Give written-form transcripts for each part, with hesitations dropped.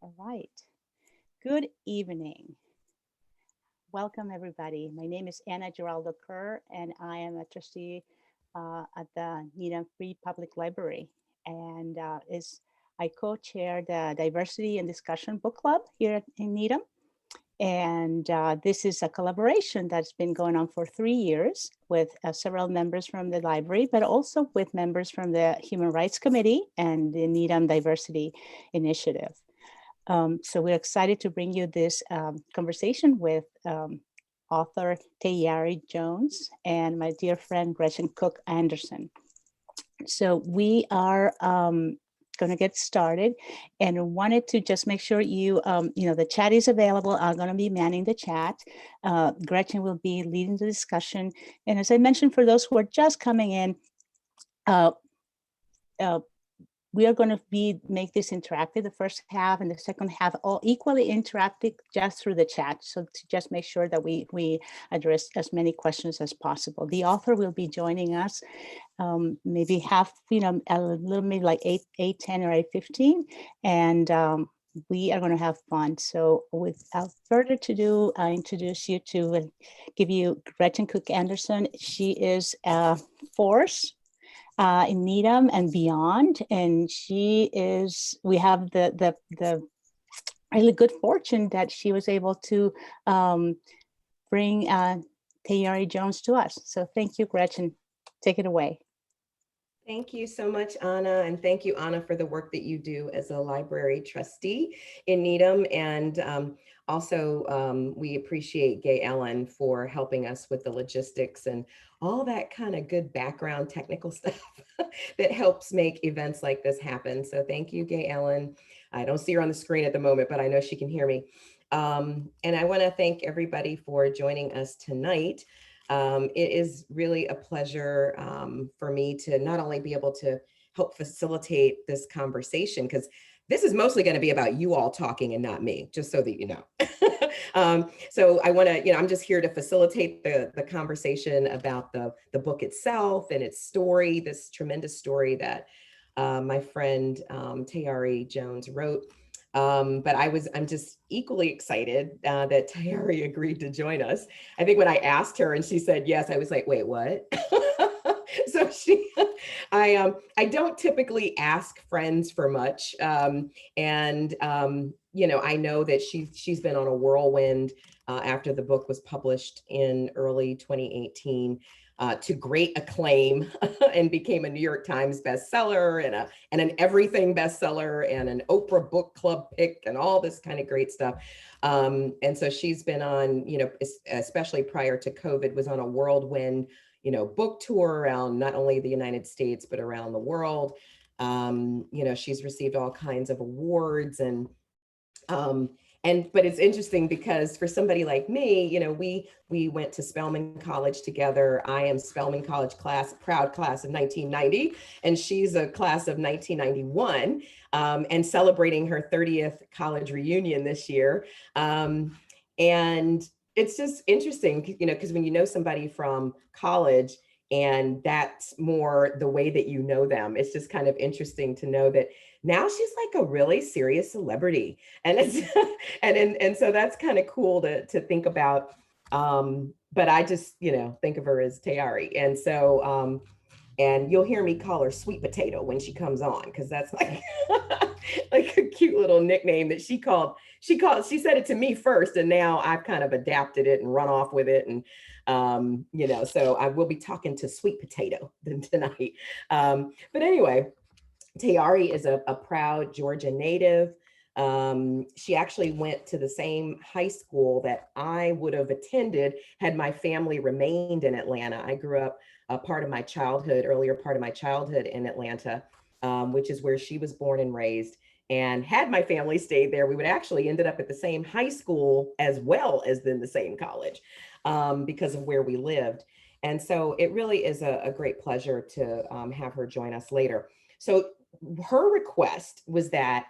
All right. Good evening. Welcome, everybody. My name is Anna Giraldo Kerr, and I am a trustee at the Needham Free Public Library. And I co-chair the Diversity and Discussion Book Club here in Needham. And this is a collaboration that's been going on for 3 years with several members from the library, but also with members from the Human Rights Committee and the Needham Diversity Initiative. So we're excited to bring you this conversation with author Tayari Jones and my dear friend Gretchen Cook Anderson. So we are going to get started, and wanted to just make sure the chat is available. I'm going to be manning the chat. Gretchen will be leading the discussion. And as I mentioned, for those who are just coming in, we are going to make this interactive, the first half and the second half, all equally interactive just through the chat. So to just make sure that we address as many questions as possible. The author will be joining us maybe half, a little maybe like 8:10 or 8:15. And we are going to have fun. So without further ado, I introduce you to and give you Gretchen Cook Anderson. She is a force in Needham and beyond, and we have the really good fortune that she was able to bring Tayari Jones to us. So thank you, Gretchen. Take it away. Thank you so much, Anna. And thank you, Anna, for the work that you do as a library trustee in Needham. And also, we appreciate Gay Ellen for helping us with the logistics and all that kind of good background technical stuff that helps make events like this happen. So thank you, Gay Ellen. I don't see her on the screen at the moment, but I know she can hear me. And I want to thank everybody for joining us tonight. It is really a pleasure for me to not only be able to help facilitate this conversation, because this is mostly going to be about you all talking and not me, just so that you know. So I want to, I'm just here to facilitate the conversation about the book itself and its story, this tremendous story that my friend Tayari Jones wrote. But I'm just equally excited that Tayari agreed to join us. I think when I asked her and she said yes, I was like, wait, what? So I don't typically ask friends for much. And I know that she's been on a whirlwind after the book was published in early 2018. To great acclaim and became a New York Times bestseller and an everything bestseller and an Oprah book club pick and all this kind of great stuff. And so she's been on, especially prior to COVID, was on a whirlwind, book tour around not only the United States, but around the world. She's received all kinds of awards but it's interesting because for somebody like me, we went to Spelman College together. I am Spelman College proud class of 1990, and she's a class of 1991, and celebrating her 30th college reunion this year. And it's just interesting, because when you know somebody from college, and that's more the way that you know them, it's just kind of interesting to know that now she's like a really serious celebrity. And it's and so that's kind of cool to think about. But I just, think of her as Tayari. And so and you'll hear me call her Sweet Potato when she comes on, because that's like like a cute little nickname that she said it to me first, and now I've kind of adapted it and run off with it. And so I will be talking to Sweet Potato tonight. But anyway, Tayari is a proud Georgia native. She actually went to the same high school that I would have attended had my family remained in Atlanta. I grew up earlier part of my childhood in Atlanta, which is where she was born and raised. And had my family stayed there, we would actually ended up at the same high school as well as then the same college, because of where we lived. And so it really is a great pleasure to have her join us later. So her request was that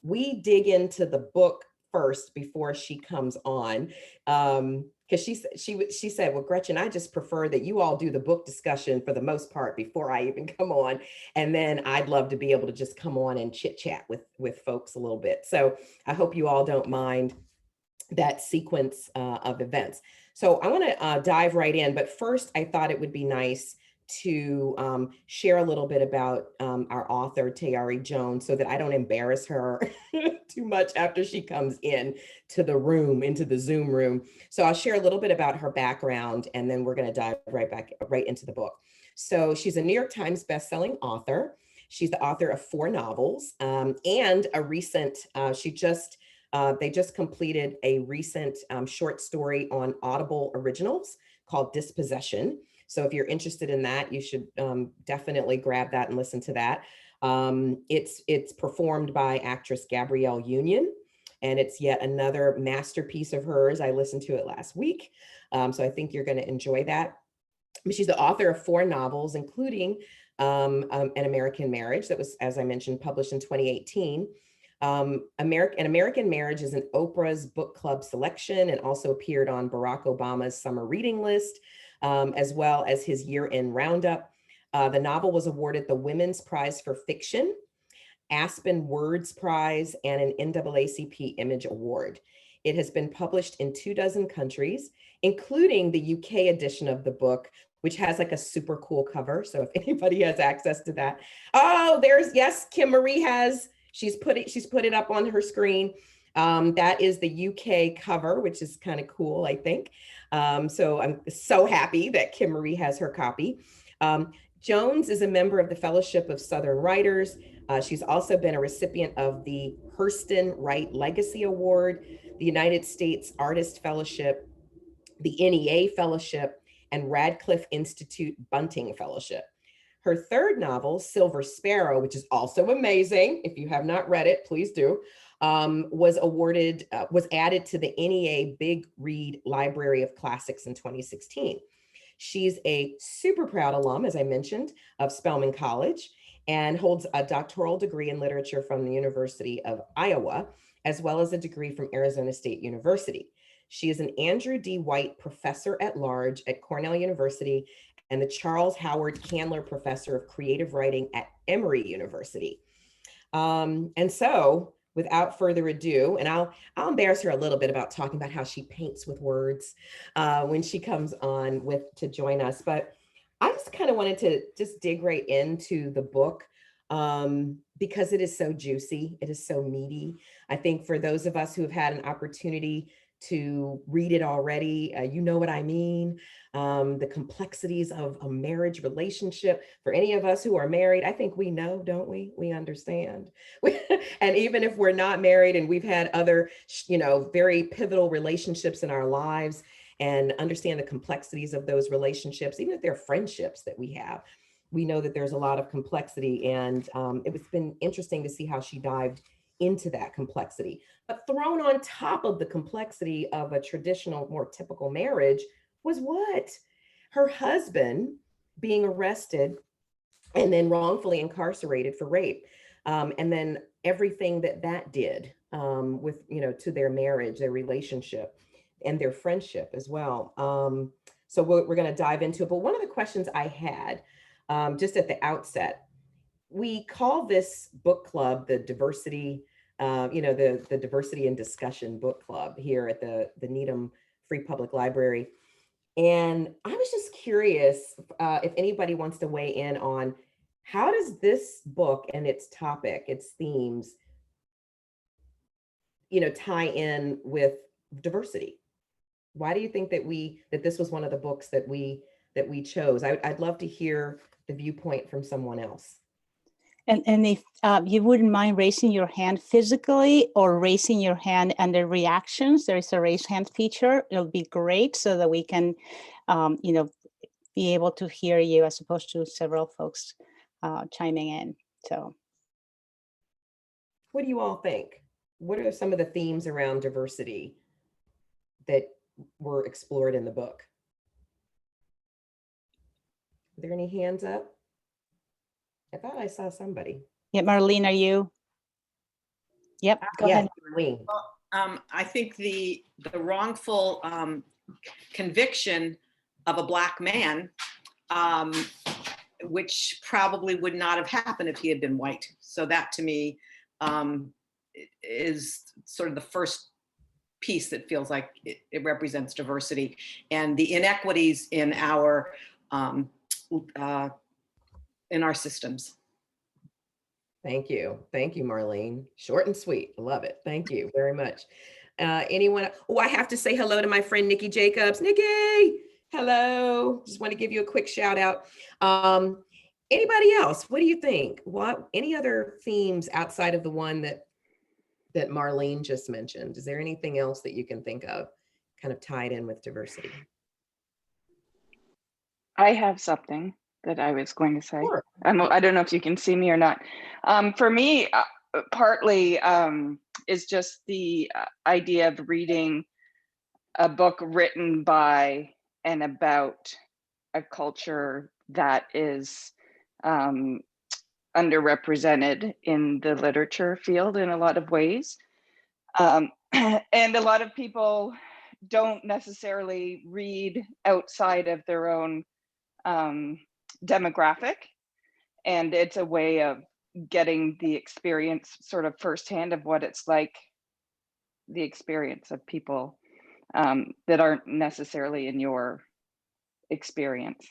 we dig into the book first before she comes on. Because she said, well, Gretchen, I just prefer that you all do the book discussion for the most part before I even come on. And then I'd love to be able to just come on and chit chat with folks a little bit. So I hope you all don't mind that sequence of events. So I want to dive right in, but first I thought it would be nice to share a little bit about our author, Tayari Jones, so that I don't embarrass her too much after she comes in to the room, into the Zoom room. So I'll share a little bit about her background, and then we're going to dive right into the book. So she's a New York Times bestselling author. She's the author of 4 novels and a recent, they just completed a recent short story on Audible Originals called Dispossession. So if you're interested in that, you should definitely grab that and listen to that. It's performed by actress Gabrielle Union, and it's yet another masterpiece of hers. I listened to it last week, so I think you're going to enjoy that. She's the author of 4 novels, including An American Marriage that was, as I mentioned, published in 2018. An American Marriage is an Oprah's book club selection and also appeared on Barack Obama's summer reading list, as well as his year-end roundup. The novel was awarded the Women's Prize for Fiction, Aspen Words Prize, and an NAACP Image Award. It has been published in 24 countries, including the UK edition of the book, which has like a super cool cover. So if anybody has access to that. Oh, yes, Kim Marie has. She's put it up on her screen. That is the UK cover, which is kind of cool, I think. So I'm so happy that Kim Marie has her copy. Jones is a member of the Fellowship of Southern Writers. She's also been a recipient of the Hurston Wright Legacy Award, the United States Artist Fellowship, the NEA Fellowship, and Radcliffe Institute Bunting Fellowship. Her 3rd novel, Silver Sparrow, which is also amazing. If you have not read it, please do. Was added to the NEA Big Read Library of Classics in 2016. She's a super proud alum, as I mentioned, of Spelman College, and holds a doctoral degree in literature from the University of Iowa, as well as a degree from Arizona State University. She is an Andrew D. White Professor at Large at Cornell University and the Charles Howard Candler Professor of Creative Writing at Emory University. And so, without further ado, and I'll embarrass her a little bit about talking about how she paints with words when she comes on to join us. But I just kind of wanted to just dig right into the book because it is so juicy. It is so meaty. I think for those of us who have had an opportunity to read it already, you know what I mean. The complexities of a marriage relationship. For any of us who are married, I think we know, don't we? We understand. And even if we're not married and we've had other, very pivotal relationships in our lives and understand the complexities of those relationships, even if they're friendships that we have, we know that there's a lot of complexity. And it's been interesting to see how she dived into that complexity. But thrown on top of the complexity of a traditional, more typical marriage was what? Her husband being arrested and then wrongfully incarcerated for rape. And then everything that did with, to their marriage, their relationship, and their friendship as well. So we're going to dive into it. But one of the questions I had just at the outset, we call this book club the diversity, the Diversity and Discussion Book Club here at the Needham Free Public Library. And I was just curious if anybody wants to weigh in on how does this book and its topic, its themes, tie in with diversity? Why do you think that this was one of the books that we chose? I'd love to hear the viewpoint from someone else. And if you wouldn't mind raising your hand physically or raising your hand under reactions, there is a raise hand feature. It'll be great so that we can, be able to hear you as opposed to several folks chiming in. So, what do you all think? What are some of the themes around diversity that were explored in the book? Are there any hands up? I thought I saw somebody. Yeah, Marlene, are you? Yep, go ahead. Marlene. I think the wrongful conviction of a Black man, which probably would not have happened if he had been white. So that to me is sort of the first piece that feels like it represents diversity and the inequities in our systems. Thank you. Thank you, Marlene. Short and sweet. Love it. Thank you very much. Anyone? Oh, I have to say hello to my friend, Nikki Jacobs. Nikki, hello. Just want to give you a quick shout out. Anybody else? What do you think? Any other themes outside of the one that Marlene just mentioned? Is there anything else that you can think of kind of tied in with diversity? I have something that I was going to say. Sure. I don't know if you can see me or not. For me, partly is just the idea of reading a book written by and about a culture that is underrepresented in the literature field in a lot of ways. And a lot of people don't necessarily read outside of their own demographic, and it's a way of getting the experience sort of firsthand of what it's like, the experience of people that aren't necessarily in your experience.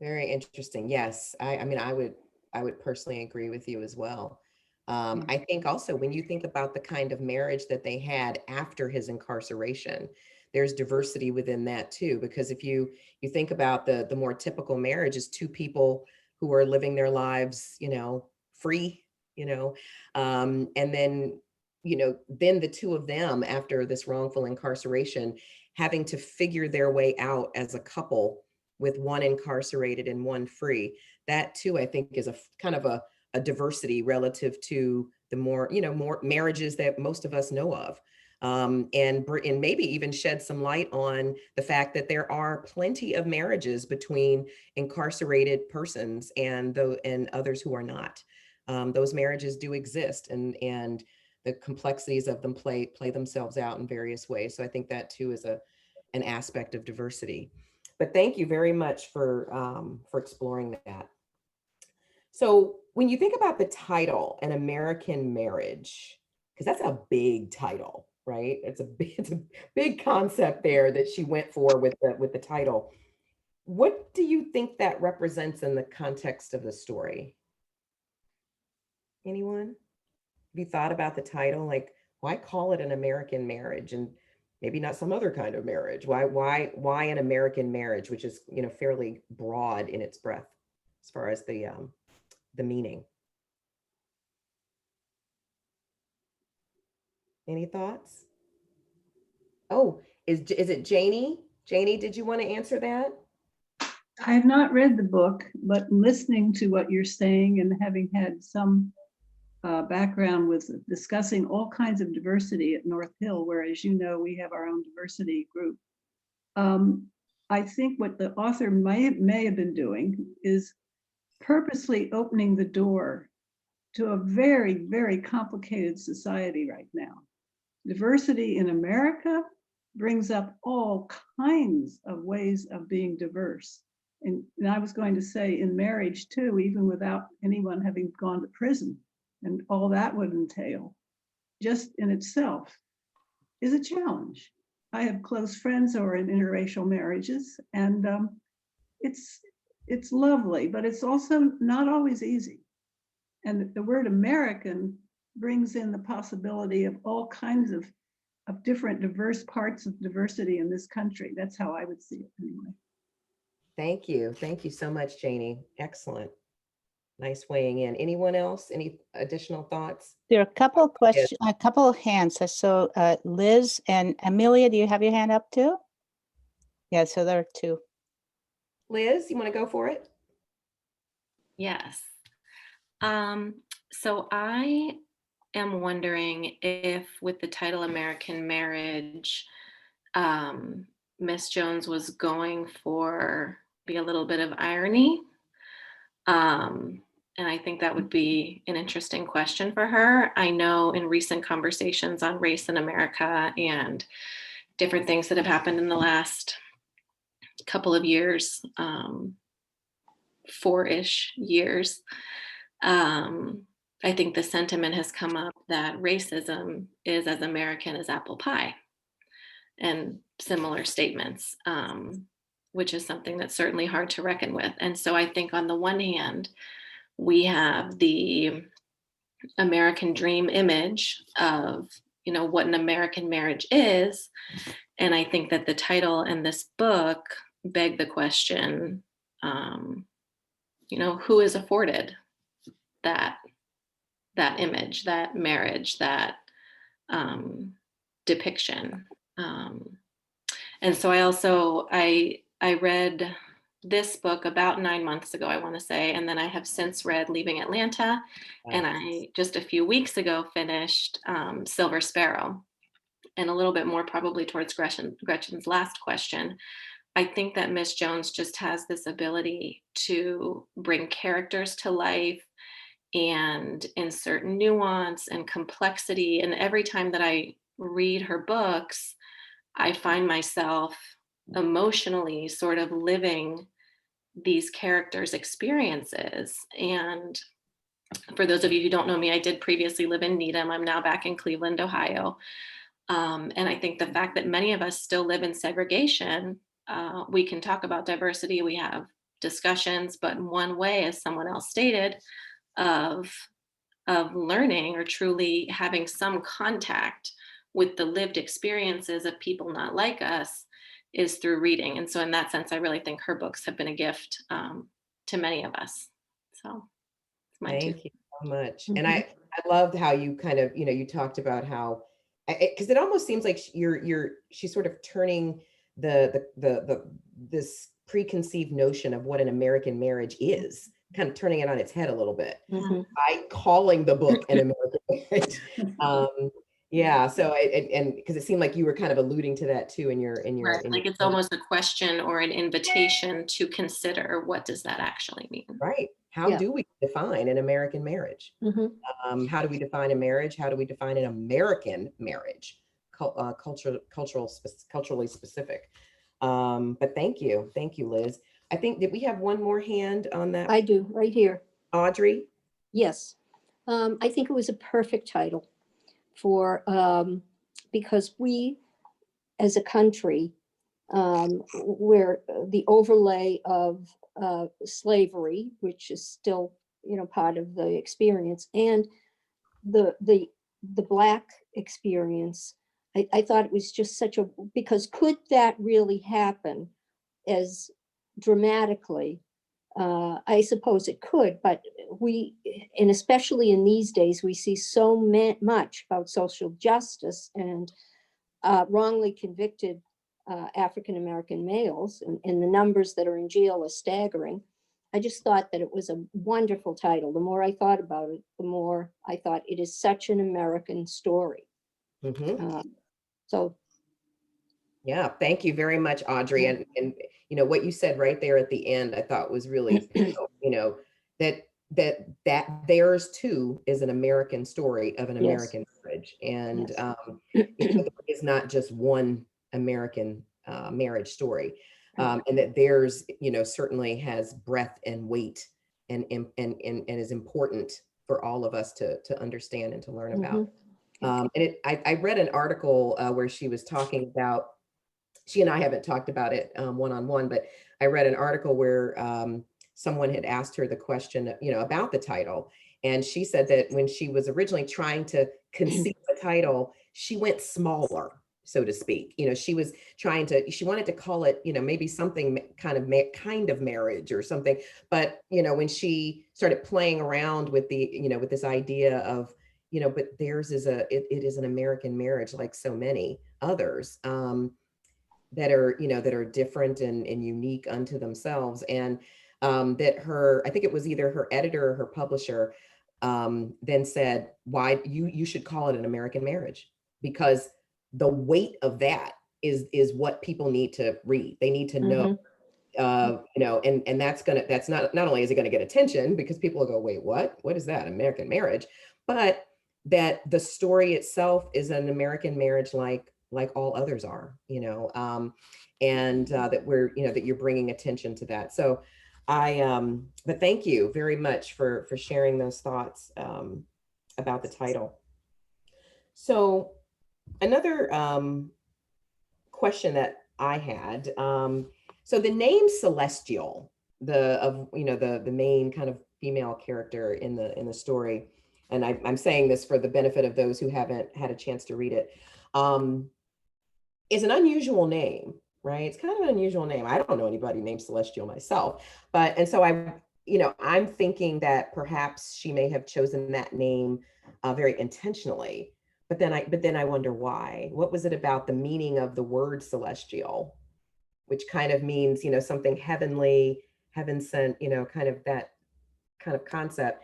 Very interesting. Yes, I mean, I would personally agree with you as well. I think also when you think about the kind of marriage that they had after his incarceration, there's diversity within that too, because if you think about the more typical marriage is two people who are living their lives, free, and then, then the two of them after this wrongful incarceration having to figure their way out as a couple with one incarcerated and one free. That too, I think, is a kind of a diversity relative to the more marriages that most of us know of. And maybe even shed some light on the fact that there are plenty of marriages between incarcerated persons and others who are not. Those marriages do exist, and the complexities of them play themselves out in various ways. So I think that too is an aspect of diversity. But thank you very much for exploring that. So when you think about the title, An American Marriage, because that's a big title, right? It's a big concept there that she went for with the title. What do you think that represents in the context of the story? Anyone? Have you thought about the title? Like, why call it An American Marriage and maybe not some other kind of marriage? Why an American marriage, which is, fairly broad in its breadth as far as the meaning? Any thoughts? Oh, is it Janie? Janie, did you want to answer that? I have not read the book, but listening to what you're saying and having had some background with discussing all kinds of diversity at North Hill, where, as you know, we have our own diversity group. I think what the author may have been doing is purposely opening the door to a very, very complicated society right now. Diversity in America brings up all kinds of ways of being diverse. And I was going to say in marriage too, even without anyone having gone to prison and all that would entail, just in itself is a challenge. I have close friends who are in interracial marriages, and it's lovely, but it's also not always easy. And the word American brings in the possibility of all kinds of different diverse parts of diversity in this country. That's how I would see it anyway. Thank you. Thank you so much, Janie. Excellent. Nice weighing in. Anyone else? Any additional thoughts? There are a couple of questions, a couple of hands. So Liz and Amelia, do you have your hand up too? Yeah, so there are two. Liz, you want to go for it? Yes. So I am wondering if with the title American Marriage, Miss Jones was going for a little bit of irony. And I think that would be an interesting question for her. I know in recent conversations on race in America and different things that have happened in the last couple of years, 4-ish years, I think the sentiment has come up that racism is as American as apple pie and similar statements, which is something that's certainly hard to reckon with. And so I think on the one hand, we have the American dream image of, what an American marriage is. And I think that the title and this book beg the question, who is afforded that image, that marriage, that depiction. And so I read this book about 9 months ago, I want to say, and then I have since read Leaving Atlanta, and I just a few weeks ago finished Silver Sparrow. And a little bit more probably towards Gretchen's last question, I think that Miss Jones just has this ability to bring characters to life and insert nuance and complexity. And every time that I read her books, I find myself emotionally sort of living these characters' experiences. And for those of you who don't know me, I did previously live in Needham. I'm now back in Cleveland, Ohio. And I think the fact that many of us still live in segregation, we can talk about diversity, we have discussions, but in one way, as someone else stated, of learning or truly having some contact with the lived experiences of people not like us is through reading. And so in that sense, I really think her books have been a gift to many of us. So it's mine too. Thank you so much. And I loved how you kind of, you talked about how, because it almost seems like she's sort of turning this preconceived notion of what an American marriage is, kind of turning it on its head a little bit by calling the book an American marriage. Yeah, so and because it seemed like you were kind of alluding to that too in your Right, like it's almost a question or an invitation to consider, what does that actually mean? Right. How do we define an American marriage? How do we define a marriage? How do we define an American marriage? Culturally specific. But thank you, Liz. I think, did we have one more hand on that? I do, right here. Audrey? Yes. I think it was a perfect title for, because we, as a country, where the overlay of slavery, which is still, part of the experience, and the Black experience, I thought it was just because could that really happen as dramatically? I suppose it could, but and especially in these days, we see so much about social justice and wrongly convicted African-American males, and the numbers that are in jail are staggering. I just thought that it was a wonderful title. The more I thought about it, the more I thought it is such an American story. So. Yeah, thank you very much, Audrey. And what you said right there at the end, I thought was really, that theirs too is an American story of an American marriage. And it's not just one American marriage story. And that theirs, certainly has breadth and weight and is important for all of us to understand and to learn about. And I read an article where she was talking about, she and I haven't talked about it one-on-one, but I read an article where someone had asked her the question, about the title. And she said that when she was originally trying to conceive the title, she went smaller, so to speak. She was she wanted to call it, maybe something kind of marriage or something. But, when she started playing around with with this idea of, but theirs is it is an American marriage like so many others. That are different and unique unto themselves. And that I think it was either her editor or her publisher then said, why you should call it an American marriage, because the weight of that is what people need to read. They need to know and that's not only is it going to get attention because people will go, wait, what is that, American marriage? But that the story itself is an American marriage like all others are, and that that you're bringing attention to that. So but thank you very much for sharing those thoughts about the title. So another question that I had, so the name Celestial, the main kind of female character in the story, and I'm saying this for the benefit of those who haven't had a chance to read it, is an unusual name, right? It's kind of an unusual name. I don't know anybody named Celestial myself, and so I'm thinking that perhaps she may have chosen that name very intentionally. But then I wonder why. What was it about the meaning of the word celestial, which kind of means, something heavenly, heaven sent, kind of that kind of concept.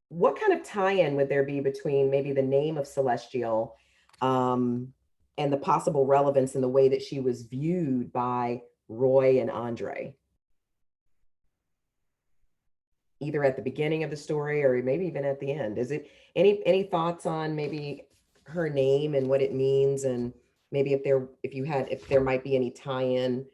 What kind of tie-in would there be between maybe the name of Celestial and the possible relevance in the way that she was viewed by Roy and Andre? Either at the beginning of the story or maybe even at the end. Is it any thoughts on maybe her name and what it means, and maybe if there might be any tie-in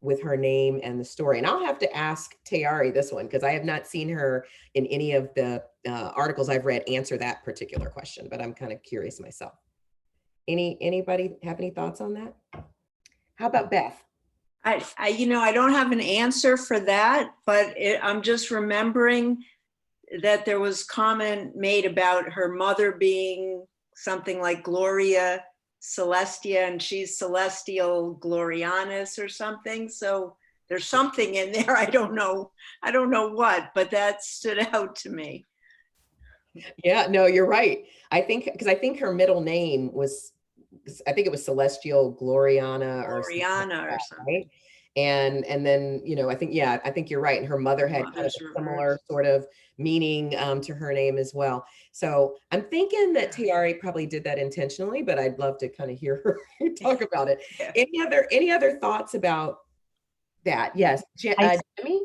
with her name and the story? And I'll have to ask Tayari this one because I have not seen her in any of the articles I've read answer that particular question, but I'm kind of curious myself. Anybody have any thoughts on that? How about Beth? I don't have an answer for that, but I'm just remembering that there was comment made about her mother being something like Gloria Celestia, and she's Celestial Glorianis or something. So there's something in there. I don't know what, but that stood out to me. Yeah, no, you're right. I think her middle name was, I think it was Celestial Gloriana or Gloriana or something. Right? And then, I think you're right. And her mother had kind of a similar sort of meaning to her name as well. So I'm thinking that Tayari probably did that intentionally, but I'd love to kind of hear her talk about it. Yeah. Any other thoughts about that? Yes. Jemmy?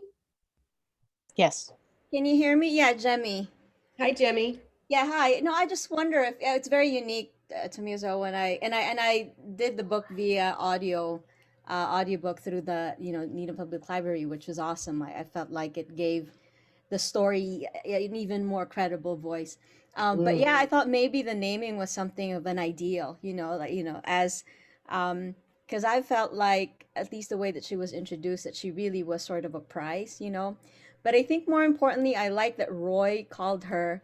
Yes. Can you hear me? Yeah, Jemmy. Hi, Jemmy. Yeah, hi. No, I just wonder if it's very unique to me as well. When I did the book via audiobook through the Needham Public Library, which was awesome. I felt like it gave the story an even more credible voice. But yeah, I thought maybe the naming was something of an ideal, as because I felt like, at least the way that she was introduced, that she really was sort of a prize, But I think more importantly, I like that Roy called her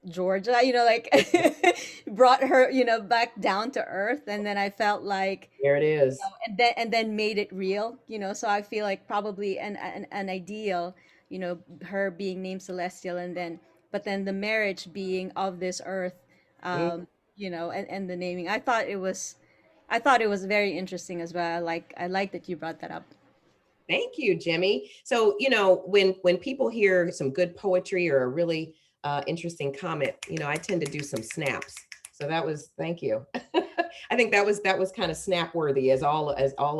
Georgia, brought her, back down to earth. And then I felt like there it is. And then made it real, So I feel like probably an ideal, her being named Celestial, but then the marriage being of this earth, and the naming. I thought it was very interesting as well. I like that you brought that up. Thank you, Jimmy. So, when people hear some good poetry or a really interesting comment, I tend to do some snaps. So thank you. I think that was kind of snap worthy, as all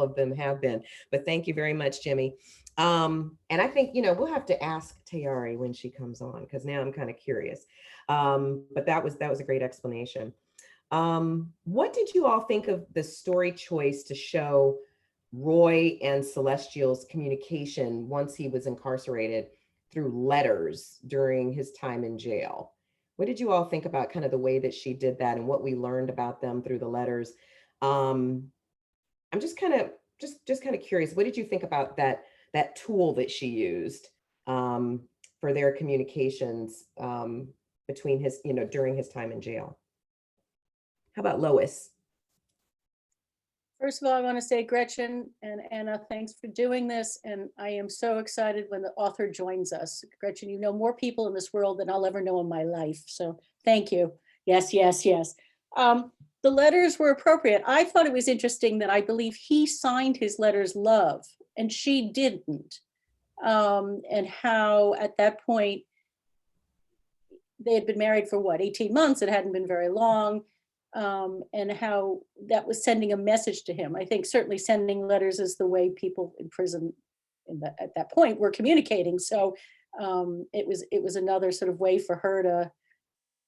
of them have been. But thank you very much, Jimmy. And I think, we'll have to ask Tayari when she comes on, because now I'm kind of curious. But that was a great explanation. What did you all think of the story choice to show Roy and Celestial's communication once he was incarcerated through letters during his time in jail? What did you all think about kind of the way that she did that and what we learned about them through the letters? I'm just kind of curious. What did you think about that tool that she used for their communications between his, during his time in jail? How about Lois? First of all, I want to say, Gretchen and Anna, thanks for doing this. And I am so excited when the author joins us. Gretchen, you know more people in this world than I'll ever know in my life. So thank you. Yes, yes, yes. The letters were appropriate. I thought it was interesting that I believe he signed his letters love and she didn't. And how at that point, they had been married for 18 months. It hadn't been very long. And how that was sending a message to him. I think certainly sending letters is the way people in prison at that point we're communicating. So it was another sort of way for her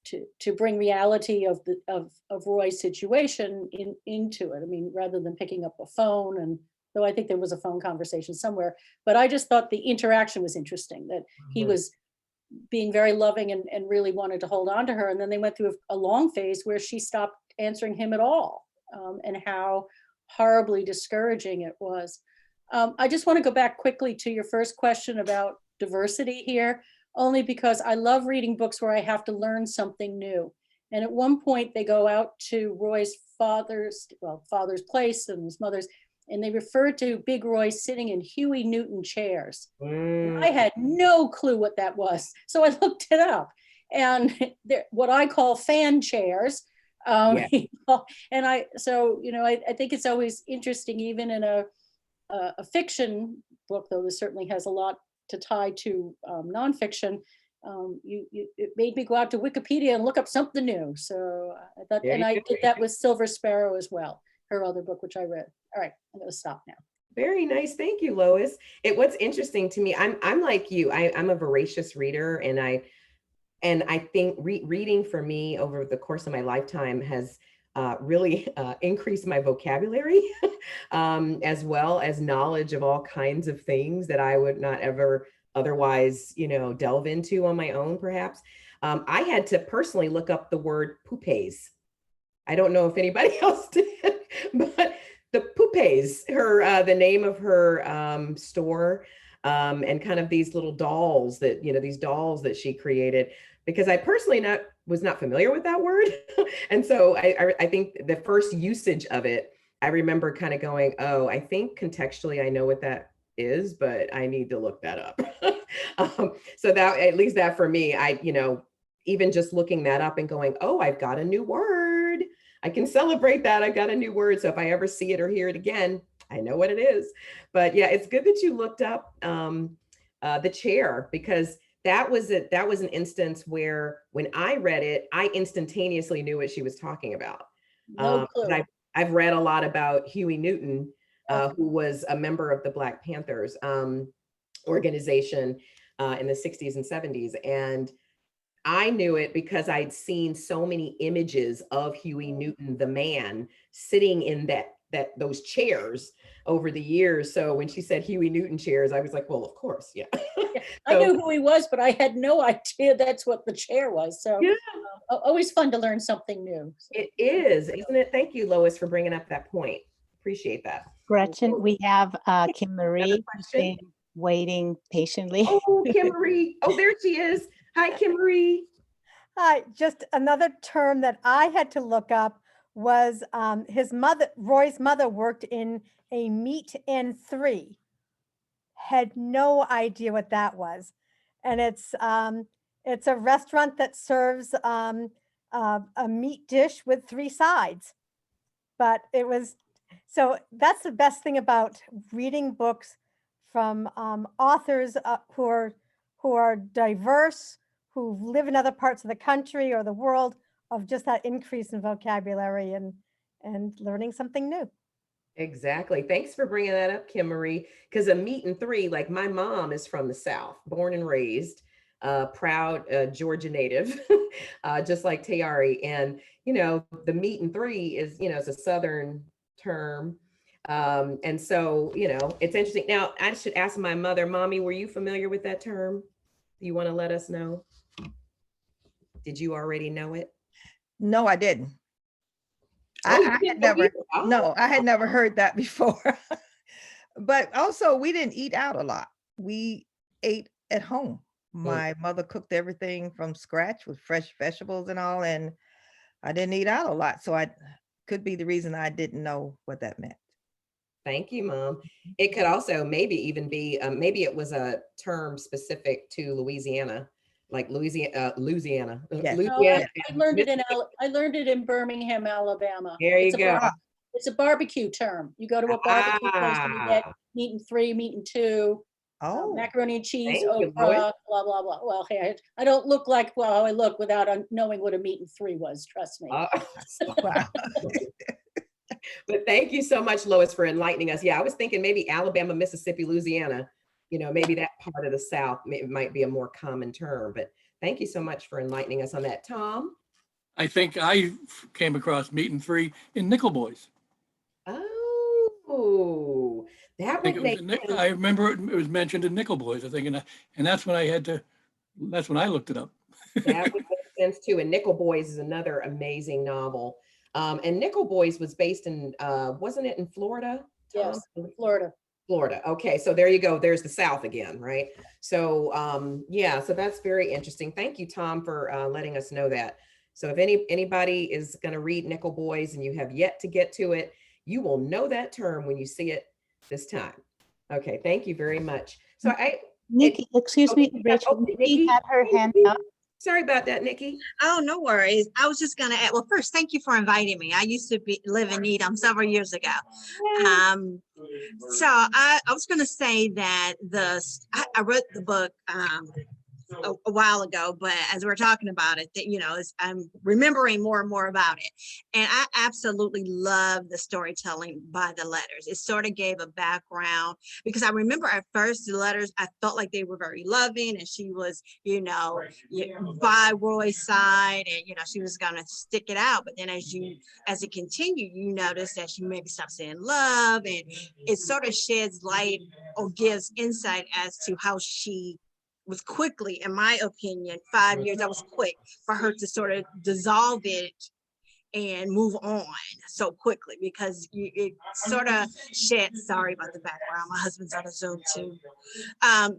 to bring reality of Roy's situation into it. I mean, rather than picking up a phone, and though I think there was a phone conversation somewhere, but I just thought the interaction was interesting, that he was being very loving and really wanted to hold on to her. And then they went through a long phase where she stopped answering him at all, and how horribly discouraging it was. I just want to go back quickly to your first question about diversity here, only because I love reading books where I have to learn something new. And at one point they go out to Roy's father's place and his mother's, and they refer to Big Roy sitting in Huey Newton chairs. I had no clue what that was. So I looked it up, and they're what I call fan chairs. And I think it's always interesting, even in a fiction book, though this certainly has a lot to tie to nonfiction. It made me go out to Wikipedia and look up something new. So I thought, and I did that with Silver Sparrow as well, her other book, which I read. All right, I'm going to stop now. Very nice. Thank you, Lois. What's interesting to me, I'm like you, I'm a voracious reader, and I think reading for me over the course of my lifetime has really increased my vocabulary, as well as knowledge of all kinds of things that I would not ever otherwise, delve into on my own, perhaps. I had to personally look up the word poupées. I don't know if anybody else did, but the poupées, the name of her store, and kind of these little dolls that, these dolls that she created, because I personally was not familiar with that word. And so I think the first usage of it, I remember kind of going, oh, I think contextually I know what that is, but I need to look that up. So that, at least that for me, even just looking that up and going, oh, I've got a new word. I can celebrate that. I've got a new word. So if I ever see it or hear it again, I know what it is. But yeah, it's good that you looked up the chair, because that was an instance where when I read it, I instantaneously knew what she was talking about. No clue. I've read a lot about Huey Newton, who was a member of the Black Panthers organization in the 60s and 70s. And I knew it because I'd seen so many images of Huey Newton, the man, sitting in those chairs over the years. So when she said Huey Newton chairs, I was like, well, of course, yeah. I knew who he was, but I had no idea that's what the chair was. So always fun to learn something new. So. It is, isn't it? Thank you, Lois, for bringing up that point. Appreciate that. Gretchen, we have Kim Marie who's been waiting patiently. Oh, Kim Marie. Oh, there she is. Hi, Kim Marie. Hi, just another term that I had to look up was his mother, Roy's mother, worked in a meat and three. Had no idea what that was. And it's a restaurant that serves a meat dish with 3 sides. But it was, so that's the best thing about reading books from authors who are diverse, who live in other parts of the country or the world, of just that increase in vocabulary and learning something new. Exactly. Thanks for bringing that up, Kim Marie, because a meat and three, like my mom is from the South, born and raised, proud Georgia native, just like Tayari. And, the meat and three is, it's a Southern term. And so, it's interesting. Now, I should ask my mother, Mommy, were you familiar with that term? Do you want to let us know? Did you already know it? No, I didn't. I had never heard that before. But also, we didn't eat out a lot. We ate at home. My mother cooked everything from scratch with fresh vegetables and all, and I didn't eat out a lot. So I could be the reason I didn't know what that meant. Thank you, Mom. It could also maybe even be, maybe it was a term specific to Louisiana, like Louisiana. Yes. Louisiana. I learned it in Birmingham, Alabama. There you go. It's a barbecue term. You go to a barbecue place and you get meat and three, meat and two, macaroni and cheese, okra, blah, blah, blah. Well, hey, I don't look like how I look without knowing what a meat and three was. Trust me. Wow. But thank you so much, Lois, for enlightening us. Yeah, I was thinking maybe Alabama, Mississippi, Louisiana. you know, maybe that part of the South might be a more common term, but thank you so much for enlightening us on that. Tom? I think I came across Meat and Three in Nickel Boys. Oh, I that think would it was, make sense. I remember it was mentioned in Nickel Boys, I think, and that's when that's when I looked it up. That would make sense too. And Nickel Boys is another amazing novel. And Nickel Boys was based in, wasn't it in Florida? Tom? Yes, Florida. Florida. Okay, so there you go. There's the South again, right? So yeah, so that's very interesting. Thank you, Tom, for letting us know that. So if anybody is going to read Nickel Boys and you have yet to get to it, you will know that term when you see it this time. Okay, thank you very much. So Nikki, excuse me, Rachel, Nikki had her hand up. Sorry about that, Nikki. Oh, no worries. I was just going to add, well, first, thank you for inviting me. I used to live in Needham several years ago. So I was going to say that I wrote the book a while ago, but as we're talking about it, that, you know, I'm remembering more and more about it. And I absolutely love the storytelling by the letters. It sort of gave a background, because I remember at first the letters, I felt like they were very loving, and she was, you know, by Roy's side, and, you know, she was going to stick it out. But then as it continued, you notice that she maybe stopped saying love, and it sort of sheds light or gives insight as to how she was quickly, in my opinion, 5 years, that was quick for her to sort of dissolve it and move on so quickly, because it sort of sheds, sorry about the background, my husband's on a Zoom too.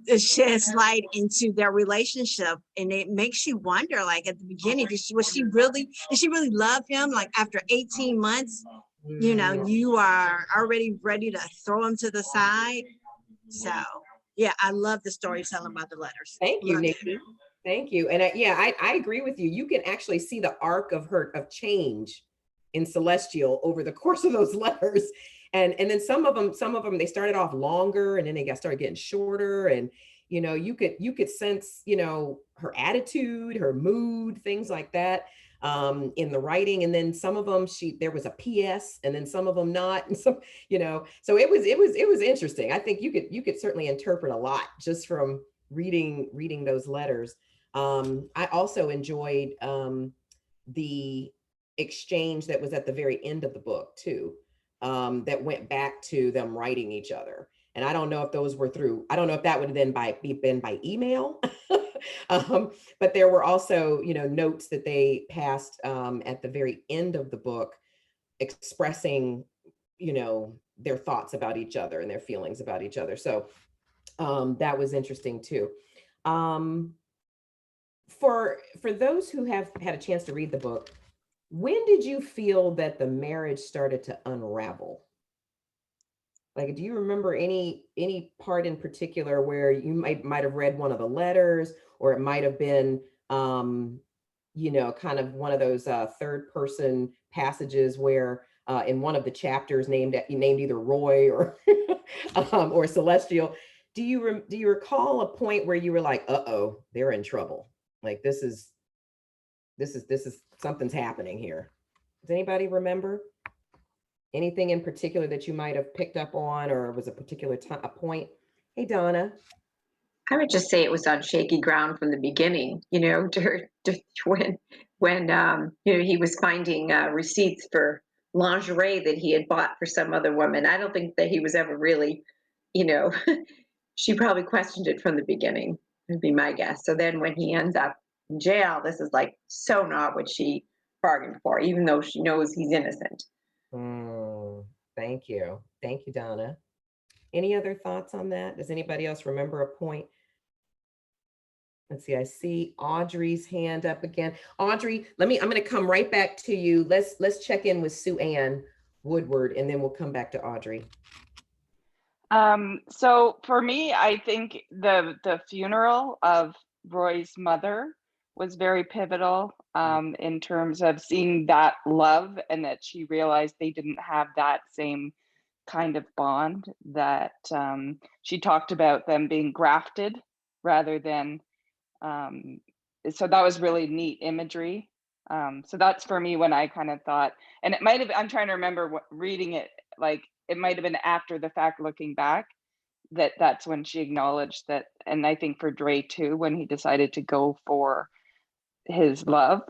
It sheds light into their relationship, and it makes you wonder, like at the beginning, did she really love him? Like after 18 months, you know, you are already ready to throw him to the side. So yeah, I love the storytelling about the letters. Thank you, Nikki. Thank you. And I agree with you. You can actually see the arc of change in Celestial over the course of those letters. And then some of them, they started off longer, and then they started getting shorter. And, you know, you could sense, you know, her attitude, her mood, things like that, in the writing. And then some of them, there was a PS, and then some of them not. And so, you know, so it was interesting. I think you could certainly interpret a lot just from reading those letters. I also enjoyed the exchange that was at the very end of the book too, that went back to them writing each other. And I don't know if those were I don't know if that would have been by email, but there were also, you know, notes that they passed at the very end of the book, expressing, you know, their thoughts about each other and their feelings about each other. So that was interesting too. For those who have had a chance to read the book, when did you feel that the marriage started to unravel? Like, do you remember any part in particular where you might have read one of the letters, or it might have been, you know, kind of one of those third person passages where in one of the chapters named either Roy or or Celestial? Do you recall a point where you were like, uh-oh, they're in trouble? Like this is something's happening here. Does anybody remember anything in particular that you might have picked up on, or was a particular a point? Hey, Donna. I would just say it was on shaky ground from the beginning, you know, when you know, he was finding receipts for lingerie that he had bought for some other woman. I don't think that he was ever really, you know, she probably questioned it from the beginning, would be my guess. So then when he ends up in jail, this is like so not what she bargained for, even though she knows he's innocent. Thank you. Thank you, Donna. Any other thoughts on that? Does anybody else remember a point? Let's see, I see Audrey's hand up again. Audrey, I'm going to come right back to you. Let's check in with Sue Ann Woodward, and then we'll come back to Audrey. So for me, I think the funeral of Roy's mother was very pivotal in terms of seeing that love, and that she realized they didn't have that same kind of bond, that she talked about them being grafted rather than, so that was really neat imagery. So that's for me when I kind of thought, and it might have, I'm trying to remember reading it, like it might have been after the fact looking back, that's when she acknowledged that. And I think for Dre too, when he decided to go for his love,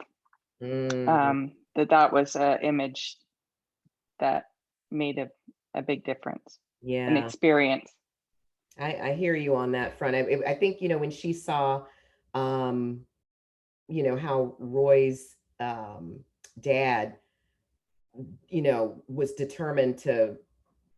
that was an image that made a big difference. An Yeah, experience. I hear you on that front. I think, you know, when she saw, you know, how Roy's dad, you know, was determined to,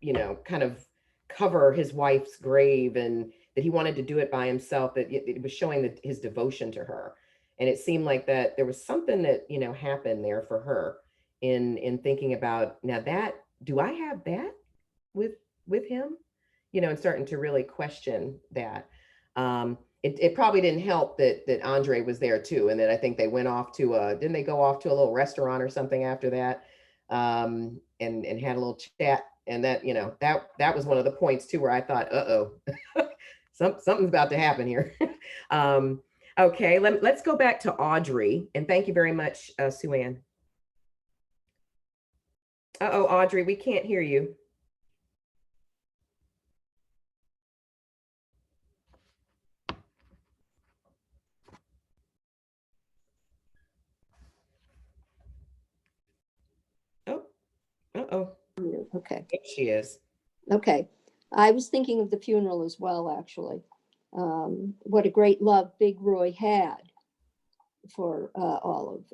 you know, kind of cover his wife's grave, and that he wanted to do it by himself, that it was showing that his devotion to her. And it seemed like that there was something that, you know, happened there for her in thinking about, now that, do I have that with him? You know, and starting to really question that. It probably didn't help that Andre was there too. And then I think they went off to didn't they go off to a little restaurant or something after that? And had a little chat. And that, you know, that was one of the points too, where I thought, uh-oh, something's about to happen here. Okay, let's go back to Audrey. And thank you very much, Sue Ann. Uh-oh, Audrey, we can't hear you. Oh, uh-oh. Okay. There she is. Okay. I was thinking of the funeral as well, actually. What a great love Big Roy had for Olive.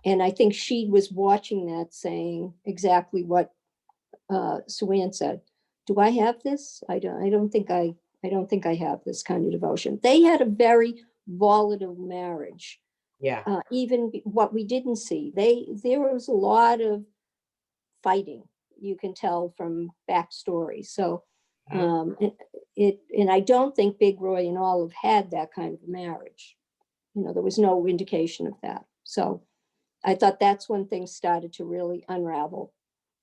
And I think she was watching that, saying exactly what Sue Ann said. Do I have this? I don't think I have this kind of devotion. They had a very volatile marriage. Yeah. Even what we didn't see, there was a lot of fighting. You can tell from backstory. So, and I don't think Big Roy and Olive had that kind of marriage. You know, there was no indication of that. So, I thought that's when things started to really unravel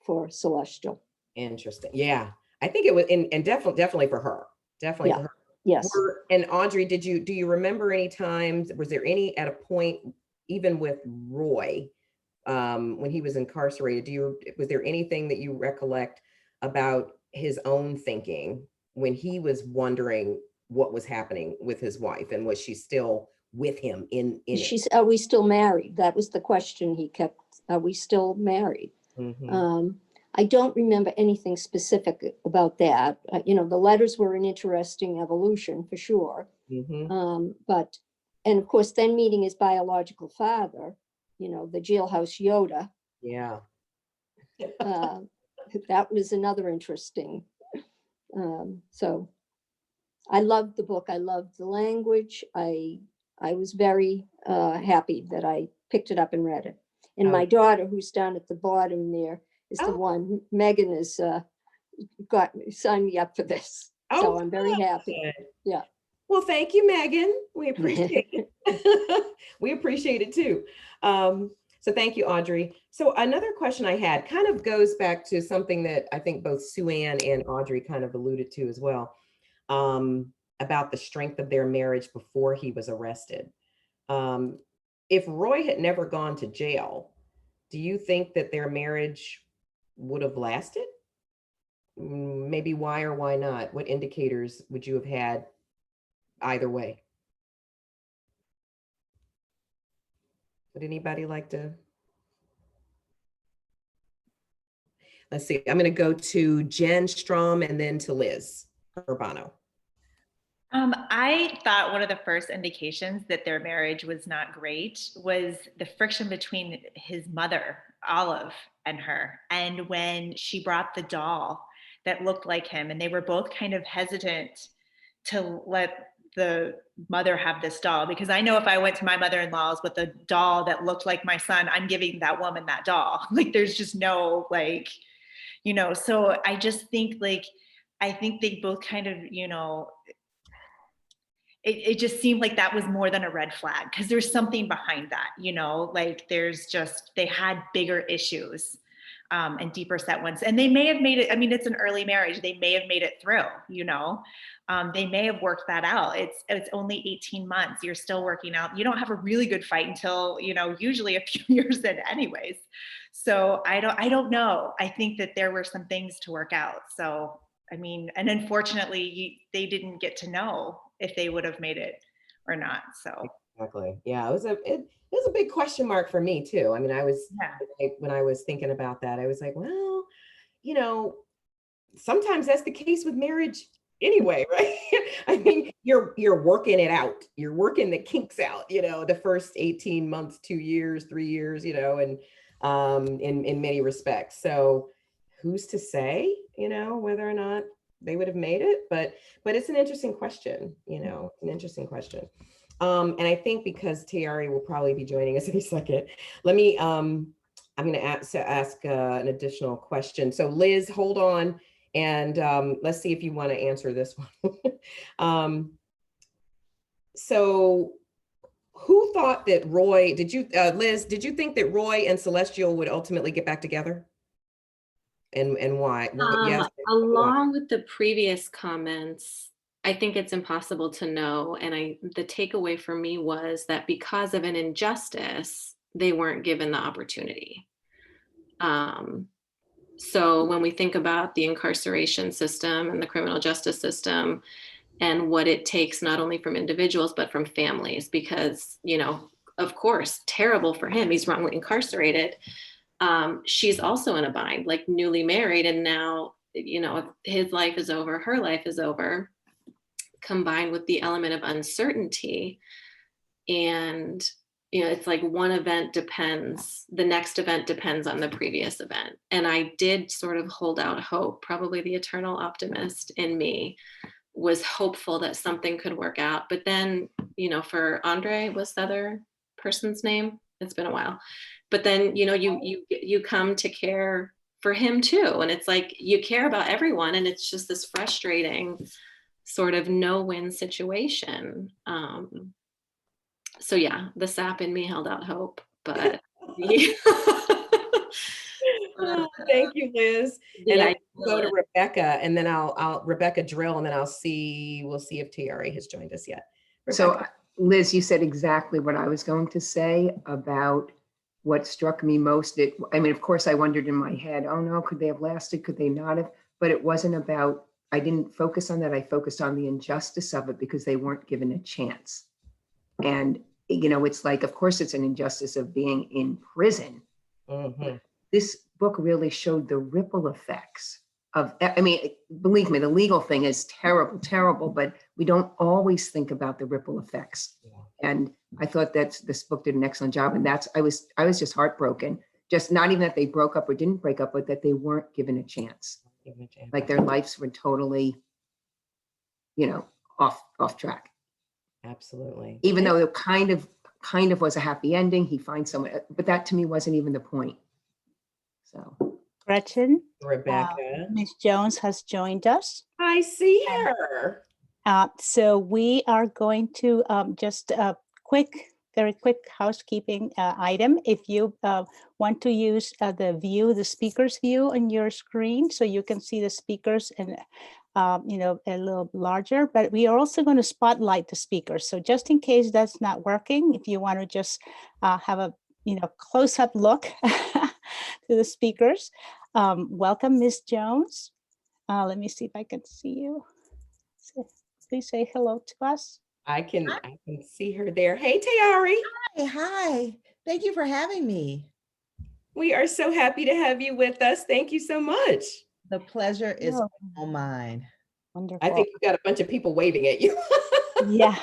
for Celestial. Interesting. Yeah, I think it was, and definitely for her. Definitely for her. Yes. And Audrey, do you remember any times? Was there any at a point, even with Roy, when he was incarcerated? Was there anything that you recollect about his own thinking when he was wondering what was happening with his wife, and was she still with him in it? Are we still married? That was the question he kept. Are we still married? I don't remember anything specific about that. You know, the letters were an interesting evolution for sure. But, and of course, then meeting his biological father, you know, the jailhouse Yoda. Yeah. That was another interesting. So I loved the book. I loved the language. I was very happy that I picked it up and read it. And my daughter, who's down at the bottom there, is the one. Megan has signed me up for this. So I'm very happy. Yeah. Well, thank you, Megan. We appreciate it. We appreciate it too. So thank you, Audrey. So another question I had kind of goes back to something that I think both Sue Ann and Audrey kind of alluded to as well, about the strength of their marriage before he was arrested. If Roy had never gone to jail, do you think that their marriage would have lasted? Maybe why or why not? What indicators would you have had either way? Would anybody like to? Let's see. I'm going to go to Jen Strom and then to Liz Urbano. I thought one of the first indications that their marriage was not great was the friction between his mother, Olive, and her. And when she brought the doll that looked like him, and they were both kind of hesitant to let the mother have this doll, because I know if I went to my mother-in-law's with a doll that looked like my son, I'm giving that woman that doll. Like, there's just no, like, you know, so I just think, like, I think they both kind of, you know, it just seemed like that was more than a red flag, because there's something behind that, you know, like there's just, they had bigger issues and deeper set ones. And they may have made it, I mean, it's an early marriage. They may have made it through, you know, they may have worked that out. It's only 18 months. You're still working out. You don't have a really good fight until, you know, usually a few years in anyways. So I don't know. I think that there were some things to work out. So I mean, and unfortunately, they didn't get to know if they would have made it or not. So Exactly. Yeah, it was a big question mark for me too. I mean, when I was thinking about that, I was like, well, you know, sometimes that's the case with marriage anyway, right? I mean, you're working it out. You're working the kinks out, you know, the first 18 months, 2 years, 3 years, you know, and in many respects. So who's to say, you know, whether or not they would have made it? But it's an interesting question, you know, an interesting question. And I think because Tayari will probably be joining us in a second, let me I'm going to ask an additional question. So Liz, hold on. And let's see if you want to answer this one. So who thought that Roy, Liz, did you think that Roy and Celestial would ultimately get back together? And why? Well, yes, along with the previous comments, I think it's impossible to know. And the takeaway for me was that because of an injustice, they weren't given the opportunity. So when we think about the incarceration system and the criminal justice system and what it takes not only from individuals, but from families, because, you know, of course, terrible for him, he's wrongly incarcerated. She's also in a bind, like newly married. And now, you know, his life is over, her life is over, combined with the element of uncertainty. And you know, it's like one event depends, the next event depends on the previous event. And I did sort of hold out hope. Probably the eternal optimist in me was hopeful that something could work out. But then, you know, for Andre, was the other person's name? It's been a while. But then, you know, you come to care for him too. And it's like, you care about everyone. And it's just this frustrating sort of no-win situation. So yeah, the sap in me held out hope, but thank you, Liz. And I go to Rebecca, and then I'll Rebecca drill, and then we'll see if Tayari has joined us yet. Rebecca. So Liz, you said exactly what I was going to say about what struck me most. I mean, of course, I wondered in my head, oh no, could they have lasted? Could they not have? But it wasn't about, I didn't focus on that. I focused on the injustice of it because they weren't given a chance. And, you know, it's like, of course, it's an injustice of being in prison. Mm-hmm. This book really showed the ripple effects of, I mean, believe me, the legal thing is terrible, terrible, but we don't always think about the ripple effects. Yeah. And I thought that this book did an excellent job. And I was just heartbroken. Just not even that they broke up or didn't break up, but that they weren't given a chance. Like their lives were totally, you know, off track. Absolutely. Even though it kind of was a happy ending, he finds someone, but that to me wasn't even the point. So Gretchen, Rebecca, Ms. Jones has joined us. I see her. So we are going to just a very quick housekeeping item. If you want to use the speaker's view on your screen, so you can see the speakers and you know, a little larger, but we are also going to spotlight the speakers. So just in case that's not working, if you want to just have a, you know, close-up look to the speakers. Welcome, Ms. Jones. Let me see if I can see you. So please say hello to us. I can see her there. Hey, Tayari. Hi. Thank you for having me. We are so happy to have you with us. Thank you so much. The pleasure is all mine. Wonderful. I think you've got a bunch of people waving at you. Yeah.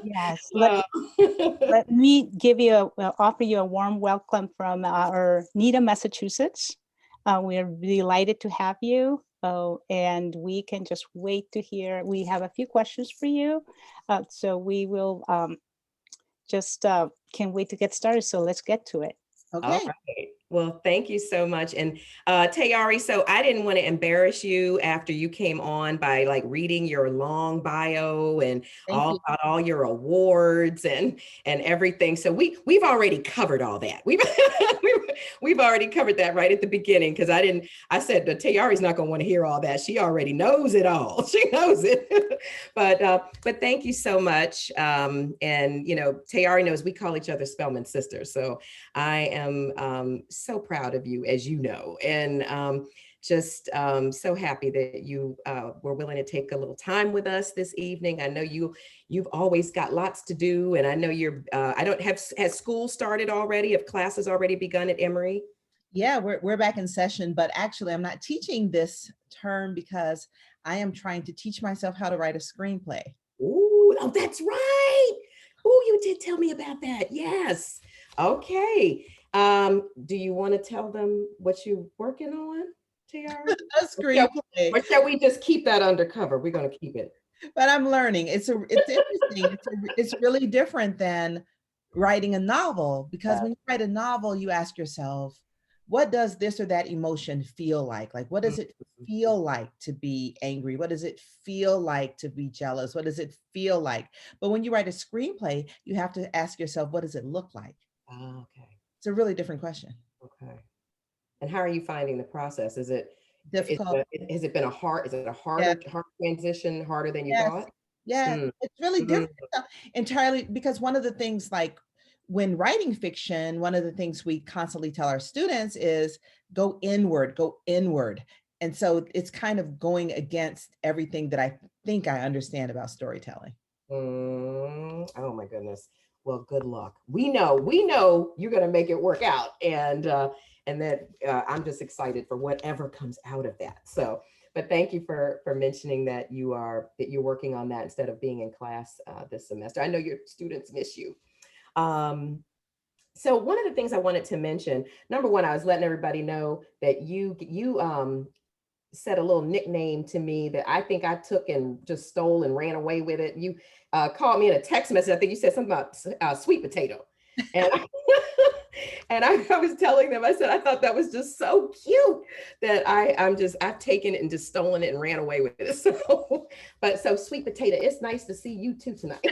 Yes. Let me offer you a warm welcome from our Needham, Massachusetts. We are delighted to have you. And we can just wait to hear. We have a few questions for you. So we will can't wait to get started. So let's get to it. Okay. All right. Well, thank you so much. And Tayari, so I didn't want to embarrass you after you came on by like reading your long bio and about all your awards and everything. So we've already covered all that. We've already covered that right at the beginning, because I said that Tayari's not going to want to hear all that. She already knows it all. She knows it. But thank you so much. And you know, Tayari knows we call each other Spelman sisters. So I am so proud of you, as you know, and just so happy that you were willing to take a little time with us this evening. I know you've always got lots to do, and I know you're, has school started already? Have classes already begun at Emory? Yeah, we're back in session, but actually I'm not teaching this term because I am trying to teach myself how to write a screenplay. Ooh, oh, that's right. Oh, you did tell me about that. Yes. Okay. Do you want to tell them what you're working on, Tayari? A screenplay. Or shall we just keep that undercover? We're going to keep it. But I'm learning. It's interesting. It's really different than writing a novel, because when you write a novel, you ask yourself, what does this or that emotion feel like? Like, what does it feel like to be angry? What does it feel like to be jealous? What does it feel like? But when you write a screenplay, you have to ask yourself, what does it look like? Oh, okay. It's a really different question. Okay. And how are you finding the process? Is it difficult? Has it been a hard transition, harder than you thought? Yeah, it's really different entirely, because one of the things, like when writing fiction, one of the things we constantly tell our students is go inward. And so it's kind of going against everything that I think I understand about storytelling. Oh my goodness. Well, good luck. We know you're going to make it work out. And that I'm just excited for whatever comes out of that. So, but thank you for mentioning that you're working on that instead of being in class this semester. I know your students miss you. So one of the things I wanted to mention, number one, I was letting everybody know that you said a little nickname to me that I think I took and just stole and ran away with it. You called me in a text message. I think you said something about sweet potato. And and I was telling them, I said, I thought that was just so cute that I've taken it and just stolen it and ran away with it. So sweet potato, it's nice to see you too tonight.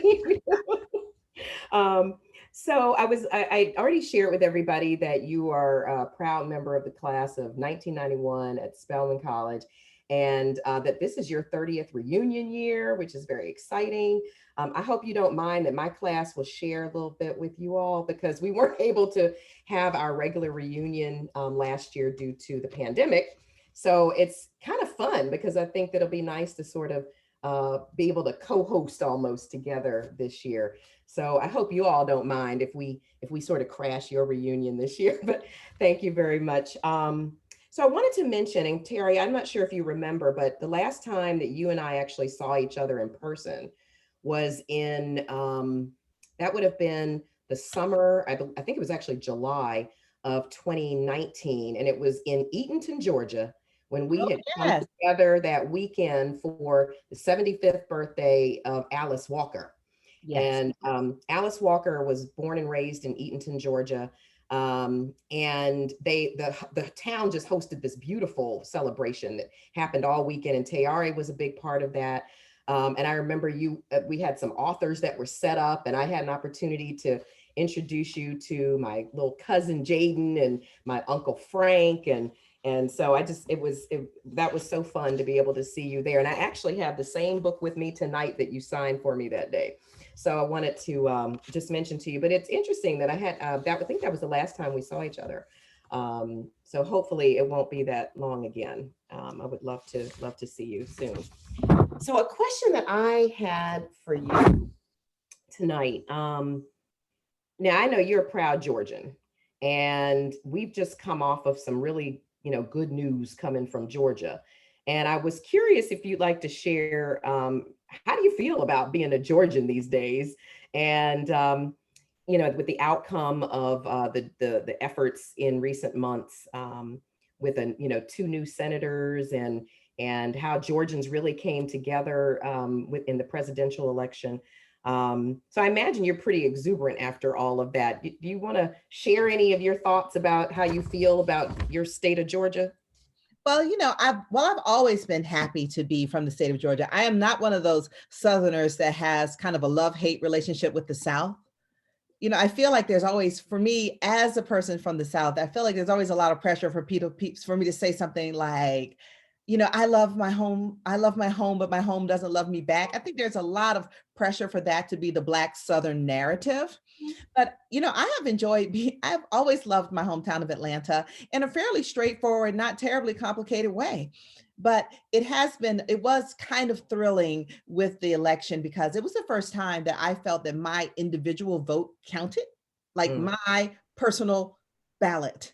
So I already shared with everybody that you are a proud member of the class of 1991 at Spelman College, and that this is your 30th reunion year, which is very exciting. I hope you don't mind that my class will share a little bit with you all, because we weren't able to have our regular reunion last year due to the pandemic. So it's kind of fun, because I think that it'll be nice to sort of be able to co-host almost together this year. So I hope you all don't mind if we sort of crash your reunion this year, but thank you very much. So I wanted to mention, and Terry, I'm not sure if you remember, but the last time that you and I actually saw each other in person was in, that would have been the summer, I think it was actually July of 2019, and it was in Eatonton, Georgia, when we had come together that weekend for the 75th birthday of Alice Walker. Yes. And Alice Walker was born and raised in Eatonton, Georgia. And the town just hosted this beautiful celebration that happened all weekend, and Tayari was a big part of that. And I remember we had some authors that were set up, and I had an opportunity to introduce you to my little cousin Jaden and my uncle Frank, and so that was so fun to be able to see you there. And I actually have the same book with me tonight that you signed for me that day. So I wanted to just mention to you, but it's interesting that I had I think that was the last time we saw each other. So hopefully it won't be that long again. I would love to see you soon. So a question that I had for you tonight. Now I know you're a proud Georgian, and we've just come off of some really good news coming from Georgia. And I was curious if you'd like to share, how do you feel about being a Georgian these days? And, with the outcome of the efforts in recent months with, two new senators and how Georgians really came together in the presidential election. So I imagine you're pretty exuberant after all of that. Do you want to share any of your thoughts about how you feel about your state of Georgia? Well, I've always been happy to be from the state of Georgia. I am not one of those Southerners that has kind of a love-hate relationship with the South. I feel like there's always, for me as a person from the South, I feel like there's always a lot of pressure for me to say something like, you know, I love my home, but my home doesn't love me back. I think there's a lot of pressure for that to be the Black Southern narrative. But, you know, I've always loved my hometown of Atlanta in a fairly straightforward, not terribly complicated way. But it was kind of thrilling with the election because it was the first time that I felt that my individual vote counted, like my personal ballot.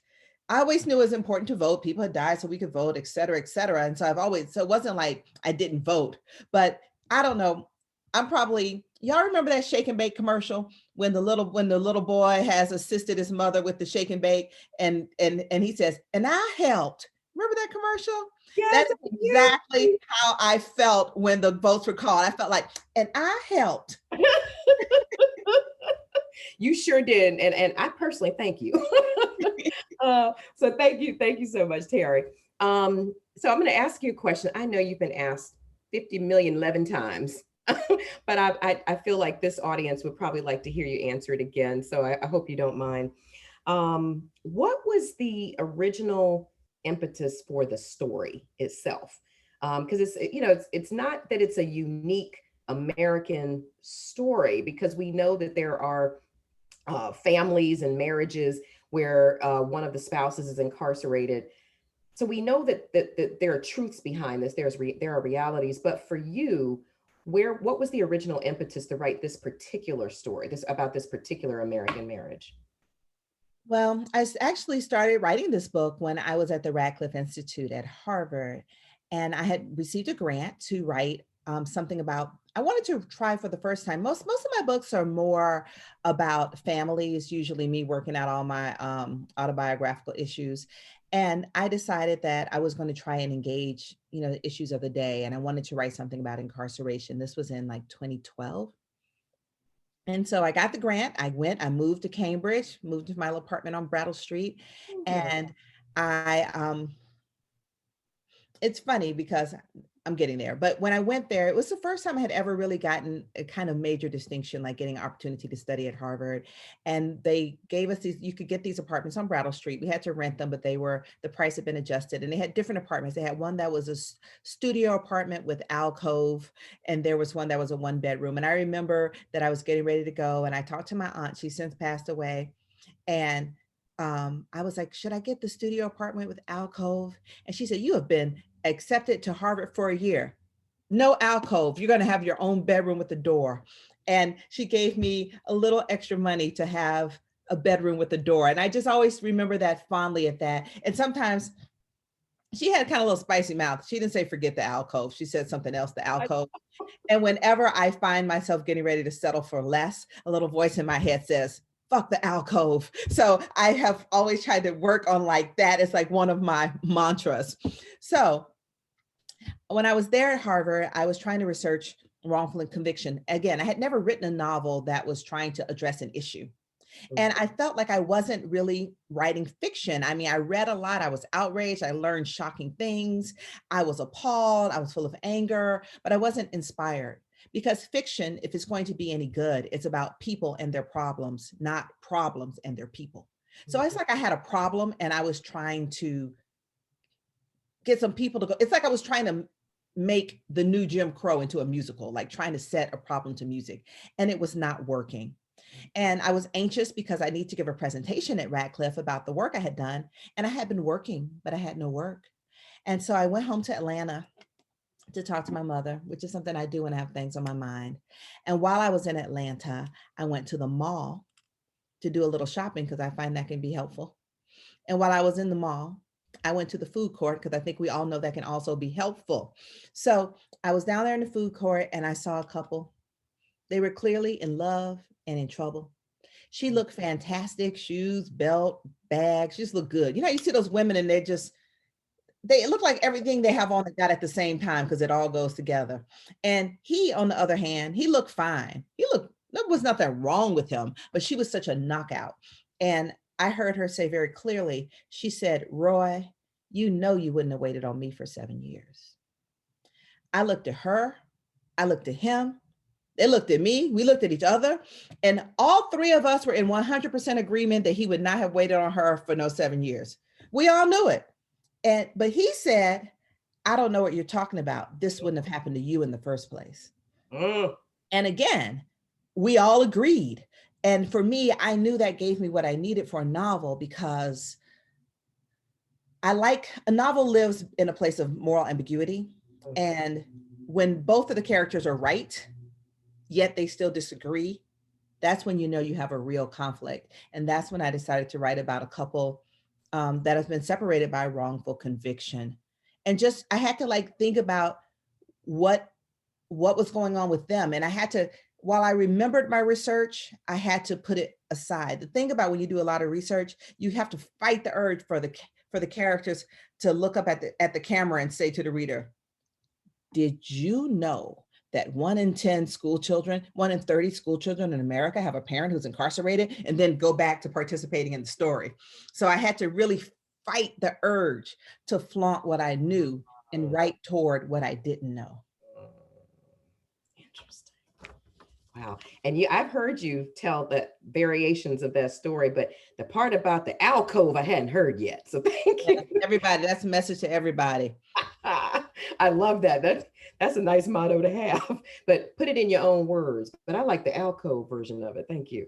I always knew it was important to vote. People had died so we could vote, et cetera, et cetera. And so so it wasn't like I didn't vote, but I don't know. Y'all remember that shake and bake commercial when the little boy has assisted his mother with the shake and bake and he says, and I helped. Remember that commercial? Yes, That's exactly how I felt when the votes were called. I felt like, and I helped. You sure did. And I personally thank you. So thank you so much, Tayari. So I'm going to ask you a question. I know you've been asked 50 million 11 times, but I feel like this audience would probably like to hear you answer it again. So I hope you don't mind. What was the original impetus for the story itself? Because it's not that it's a unique American story, because we know that there are families and marriages where one of the spouses is incarcerated. So we know that there are truths behind this. There are realities. But for you, what was the original impetus to write this particular story, about this particular American marriage? Well, I actually started writing this book when I was at the Radcliffe Institute at Harvard, and I had received a grant to write something about. I wanted to try for the first time. Most of my books are more about families, usually me working out all my autobiographical issues. And I decided that I was going to try and engage, the issues of the day. And I wanted to write something about incarceration. This was in like 2012. And so I got the grant. I moved to Cambridge, moved to my little apartment on Brattle Street. And it's funny because I'm getting there. But when I went there, it was the first time I had ever really gotten a kind of major distinction, like getting an opportunity to study at Harvard. And they gave us you could get these apartments on Brattle Street. We had to rent them, but the price had been adjusted. And they had different apartments. They had one that was a studio apartment with alcove. And there was one that was a 1-bedroom. And I remember that I was getting ready to go. And I talked to my aunt, she's since passed away. And I was like, should I get the studio apartment with alcove? And she said, you have been accepted to Harvard for a year. No alcove. You're going to have your own bedroom with a door. And she gave me a little extra money to have a bedroom with a door. And I just always remember that fondly at that. And sometimes she had kind of a little spicy mouth. She didn't say, forget the alcove. She said something else, the alcove. And whenever I find myself getting ready to settle for less, a little voice in my head says, fuck the alcove. So I have always tried to work on like that. It's like one of my mantras. So when I was there at Harvard, I was trying to research wrongful conviction. Again, I had never written a novel that was trying to address an issue. And I felt like I wasn't really writing fiction. I mean, I read a lot. I was outraged. I learned shocking things. I was appalled. I was full of anger, but I wasn't inspired. Because fiction, if it's going to be any good, it's about people and their problems, not problems and their people. So it's like I had a problem and I was trying to get some people to go. It's like I was trying to make the new Jim Crow into a musical, like trying to set a problem to music, and it was not working. And I was anxious because I need to give a presentation at Radcliffe about the work I had done. And I had been working, but I had no work. And so I went home to Atlanta to talk to my mother, which is something I do when I have things on my mind. And while I was in Atlanta, I went to the mall to do a little shopping because I find that can be helpful. And while I was in the mall, I went to the food court because I think we all know that can also be helpful. So I was down there in the food court and I saw a couple. They were clearly in love and in trouble. She looked fantastic, shoes, belt, bags, just looked good. You see those women and they look like everything they have on and got at the same time because it all goes together. And he, on the other hand, he looked fine. There was nothing wrong with him, but she was such a knockout. And I heard her say very clearly, she said, Roy, you wouldn't have waited on me for 7 years. I looked at her, I looked at him, they looked at me, we looked at each other, and all three of us were in 100% agreement that he would not have waited on her for no 7 years. We all knew it. But he said, I don't know what you're talking about. This wouldn't have happened to you in the first place. Mm. And again, we all agreed. And for me, I knew that gave me what I needed for a novel, because I like, a novel lives in a place of moral ambiguity. And when both of the characters are right, yet they still disagree, that's when you know you have a real conflict. And that's when I decided to write about a couple that has been separated by wrongful conviction. And just, I had to like think about what was going on with them. And I had to, while I remembered my research, I had to put it aside. The thing about when you do a lot of research, you have to fight the urge for the characters to look up at the camera and say to the reader, did you know that 1 in 10 school children, 1 in 30 school children in America have a parent who's incarcerated, and then go back to participating in the story? So I had to really fight the urge to flaunt what I knew and write toward what I didn't know. Interesting. Wow. And I've heard you tell the variations of that story, but the part about the alcove I hadn't heard yet. So thank you. Everybody, that's a message to everybody. I love that. That's a nice motto to have, but put it in your own words. But I like the alcove version of it. Thank you.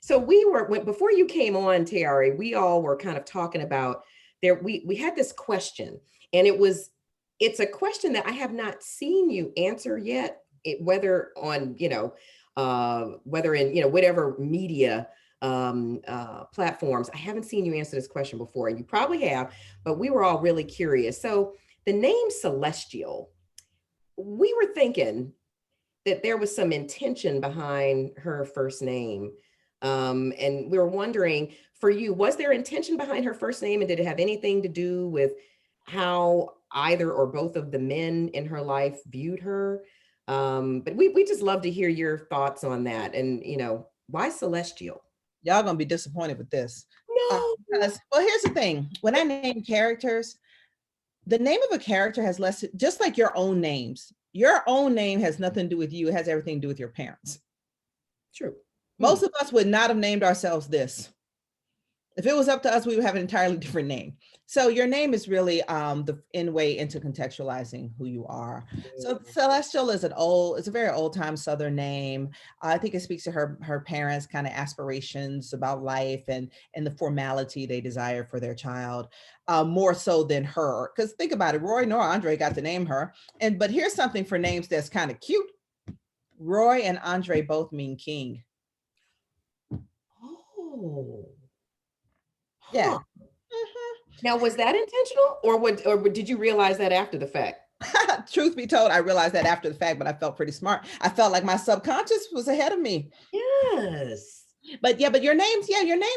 So before you came on, Tayari, we all were kind of talking about there. We had this question, and it's a question that I have not seen you answer yet. Whether on, whether in, whatever media platforms, I haven't seen you answer this question before, and you probably have, but we were all really curious. So the name Celestial, we were thinking that there was some intention behind her first name. And we were wondering, for you, was there intention behind her first name, and did it have anything to do with how either or both of the men in her life viewed her? But we just love to hear your thoughts on that. And, why Celestial? Y'all gonna be disappointed with this. No. Well, here's the thing. When I name characters, the name of a character has less, just like your own names. Your own name has nothing to do with you. It has everything to do with your parents. True. Most of us would not have named ourselves this. If it was up to us, we would have an entirely different name. So your name is really the way into contextualizing who you are. So Celestial is it's a very old time Southern name. I think it speaks to her parents' kind of aspirations about life and the formality they desire for their child, more so than her. Because think about it, Roy nor Andre got to name her. But here's something for names that's kind of cute. Roy and Andre both mean king. Oh. Yeah. Huh. Now, was that intentional, or did you realize that after the fact? Truth be told, I realized that after the fact, but I felt pretty smart. I felt like my subconscious was ahead of me. Yes. But your name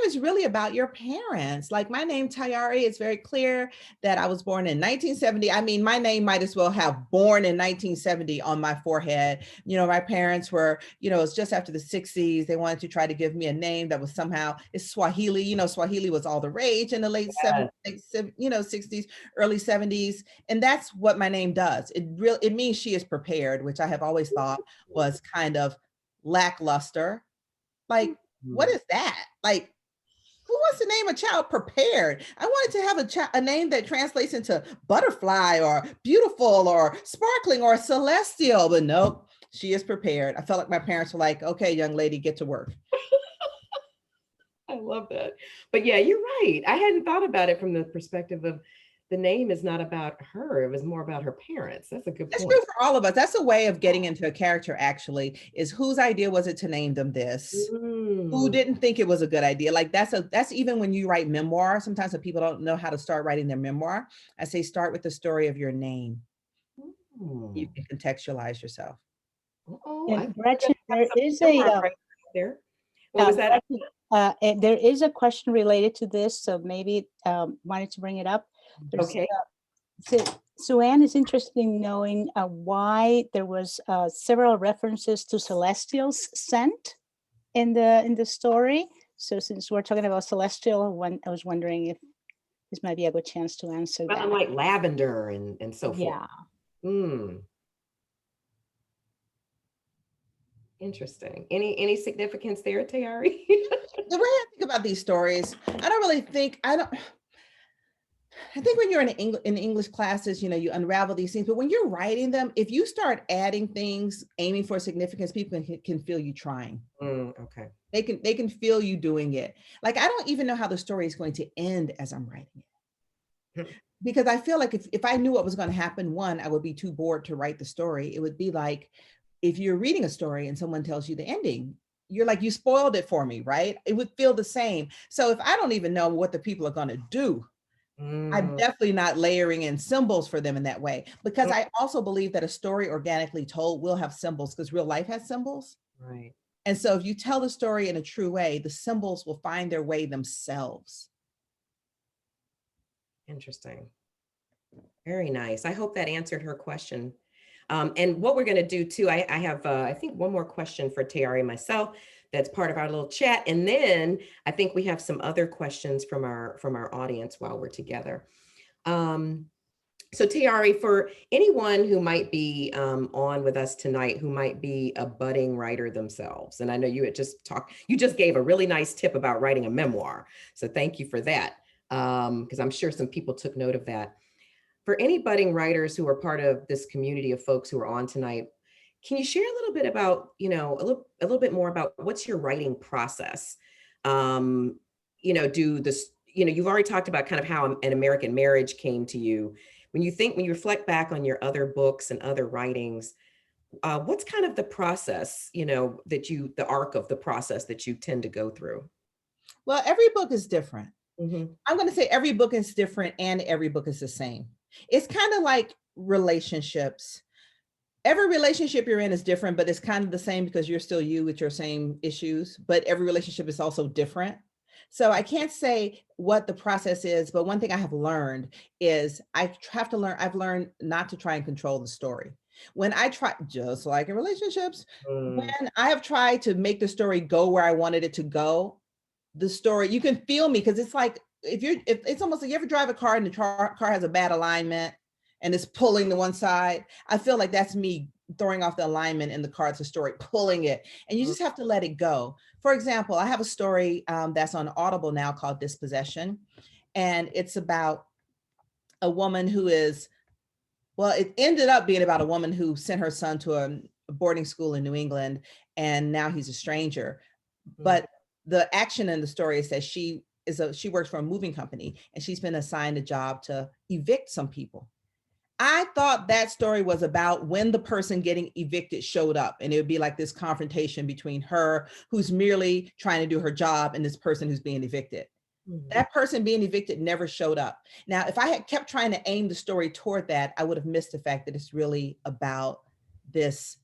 is really about your parents. Like my name, Tayari, it's very clear that I was born in 1970. I mean, my name might as well have born in 1970 on my forehead. My parents were, it's just after the 60s. They wanted to try to give me a name that was somehow, it's Swahili. Swahili was all the rage in the late 70s, 60s, early 70s. And that's what my name does. It means she is prepared, which I have always thought was kind of lackluster. Like, what is that? Like, who wants to name a child Prepared? I wanted to have a name that translates into butterfly or beautiful or sparkling or celestial, but nope, she is Prepared. I felt like my parents were like, okay, young lady, get to work. I love that. But yeah, you're right. I hadn't thought about it from the perspective of the name is not about her. It was more about her parents. That's a good point. That's true for all of us. That's a way of getting into a character, actually, is whose idea was it to name them this? Who didn't think it was a good idea? Like that's even when you write memoir. Sometimes people don't know how to start writing their memoir. I say, start with the story of your name. You can contextualize yourself. And Gretchen, there is a there. What was that? There is a question related to this, so maybe wanted to bring it up. Okay. So Anne is interested in knowing why there was several references to celestials sent in the story. So since we're talking about celestial, I was wondering if this might be a good chance to answer that. Like lavender and so forth. Yeah. Interesting. Any significance there, Tayari? The way I think about these stories, I don't I think when you're in English classes, you know, you unravel these things, but when you're writing them, if you start adding things, aiming for significance, people can feel you trying. Okay. They can feel you doing it. Like, I don't even know how the story is going to end as I'm writing it. Because I feel like if I knew what was going to happen, one, I would be too bored to write the story. It would be like, if you're reading a story and someone tells you the ending, you're like, you spoiled it for me, right? It would feel the same. So if I don't even know what the people are going to do, I'm definitely not layering in symbols for them in that way, because I also believe that a story organically told will have symbols, because real life has symbols. Right. And so if you tell the story in a true way, the symbols will find their way themselves. Interesting. Very nice. I hope that answered her question. And what we're going to do too, I have, I think, one more question for Tayari and myself. That's part of our little chat. And then I think we have some other questions from our audience while we're together. So Tayari, for anyone who might be on with us tonight, who might be a budding writer themselves, and I know you just gave a really nice tip about writing a memoir. So thank you for that, because I'm sure some people took note of that. For any budding writers who are part of this community of folks who are on tonight, can you share a little bit about, you know, a little bit more about what's your writing process? You know, you've already talked about kind of how An American Marriage came to you. When you reflect back on your other books and other writings, what's kind of the process, you know, the arc of the process that you tend to go through? Well, every book is different. I'm going to say every book is different and every book is the same. It's kind of like relationships. Every relationship you're in is different, but it's kind of the same because you're still you with your same issues, but every relationship is also different. So I can't say what the process is, but one thing I have learned is I've learned not to try and control the story. When I try, just like in relationships, when I have tried to make the story go where I wanted it to go, the story, you can feel me, because it's like, if it's almost like, you ever drive a car and the car has a bad alignment and it's pulling to one side. I feel like that's me throwing off the alignment in the car. It's a story, pulling it, and you just have to let it go. For example, I have a story that's on Audible now called Dispossession. And it's about a woman who is, well, it ended up being about a woman who sent her son to a boarding school in New England, and now he's a stranger. But the action in the story is that she works for a moving company, and she's been assigned a job to evict some people. I thought that story was about when the person getting evicted showed up, and it would be like this confrontation between her, who's merely trying to do her job, and this person who's being evicted. That person being evicted never showed up. Now, if I had kept trying to aim the story toward that, I would have missed the fact that it's really about this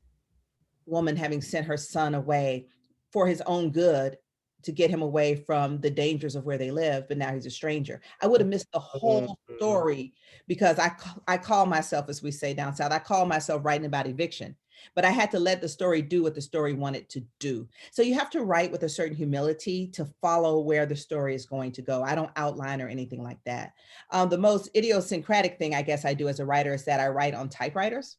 woman having sent her son away for his own good, to get him away from the dangers of where they live, but now he's a stranger. I would have missed the whole story, because I call myself, as we say down south, I call myself writing about eviction, but I had to let the story do what the story wanted to do. So you have to write with a certain humility to follow where the story is going to go. I don't outline or anything like that. The most idiosyncratic thing I guess I do as a writer is that I write on typewriters.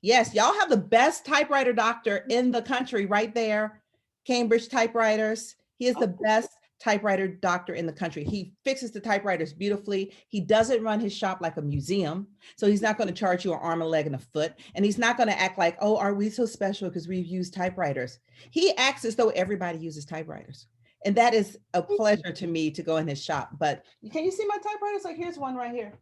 Yes, y'all have the best typewriter doctor in the country right there. Cambridge typewriters. He is the best typewriter doctor in the country. He fixes the typewriters beautifully. He doesn't run his shop like a museum. So he's not going to charge you an arm, a leg, and a foot. And he's not going to act like, oh, are we so special because we've used typewriters? He acts as though everybody uses typewriters. And that is a pleasure to me to go in his shop. But can you see my typewriters? Like, here's one right here.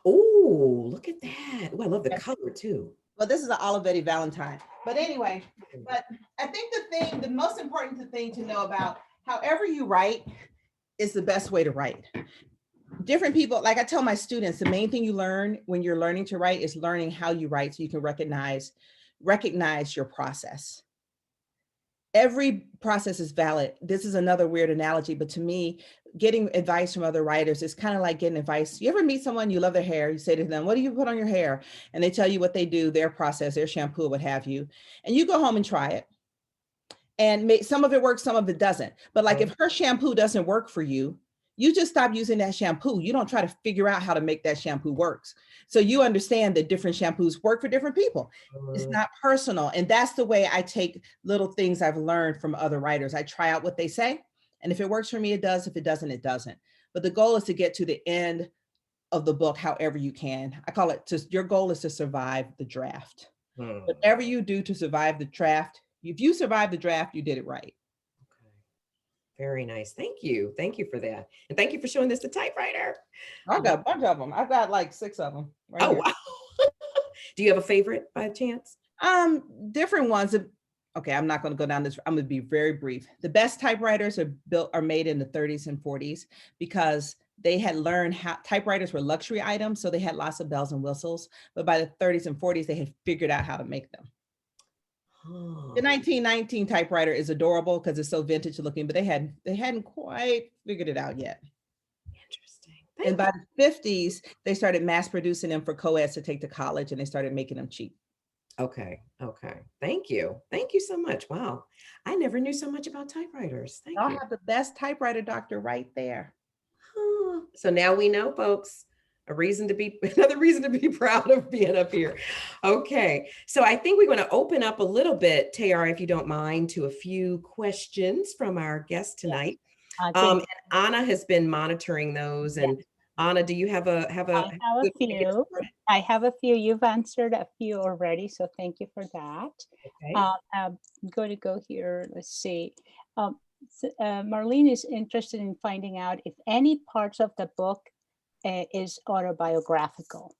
Oh, look at that. Oh, I love the color too. Well, this is an Olivetti Valentine. But anyway, but I think the most important thing to know about however you write is the best way to write. Different people, like I tell my students, the main thing you learn when you're learning to write is learning how you write, so you can recognize your process. Every process is valid. This is another weird analogy, but to me, getting advice from other writers is kind of like getting advice. You ever meet someone, you love their hair, you say to them, what do you put on your hair? And they tell you what they do, their process, their shampoo, what have you. And you go home and try it. And some of it works, some of it doesn't. But like if her shampoo doesn't work for you, you just stop using that shampoo. You don't try to figure out how to make that shampoo works. So you understand that different shampoos work for different people. It's not personal. And that's the way I take little things I've learned from other writers. I try out what they say. And if it works for me, it does. If it doesn't, it doesn't. But the goal is to get to the end of the book however you can. I call it your goal is to survive the draft. Whatever you do to survive the draft, if you survive the draft, you did it right. Very nice. Thank you. Thank you for that. And thank you for showing this to typewriter. I've got a bunch of them. I've got like 6 of them. Right oh, here. wow. Do you have a favorite by chance? Different ones. Okay, I'm not going to go down this. I'm going to be very brief. The best typewriters are made in the 30s and 40s because they had learned how typewriters were luxury items. So they had lots of bells and whistles. But by the 30s and 40s, they had figured out how to make them. The 1919 typewriter is adorable because it's so vintage looking, but they hadn't quite figured it out yet. Interesting. And by the 50s, they started mass producing them for co-eds to take to college, and they started making them cheap. Okay. Okay. Thank you. Thank you so much. Wow. I never knew so much about typewriters. Thank I'll you. have the best typewriter doctor right there. So now we know, folks, another reason to be proud of being up here. Okay. So I think we're going to open up a little bit, Tayari, if you don't mind, to a few questions from our guest tonight. And Anna has been monitoring those. And Anna, do you have a few? I have a few. You've answered a few already, so thank you for that. Okay. I'm going to go here. Let's see. Marlene is interested in finding out if any parts of the book is autobiographical.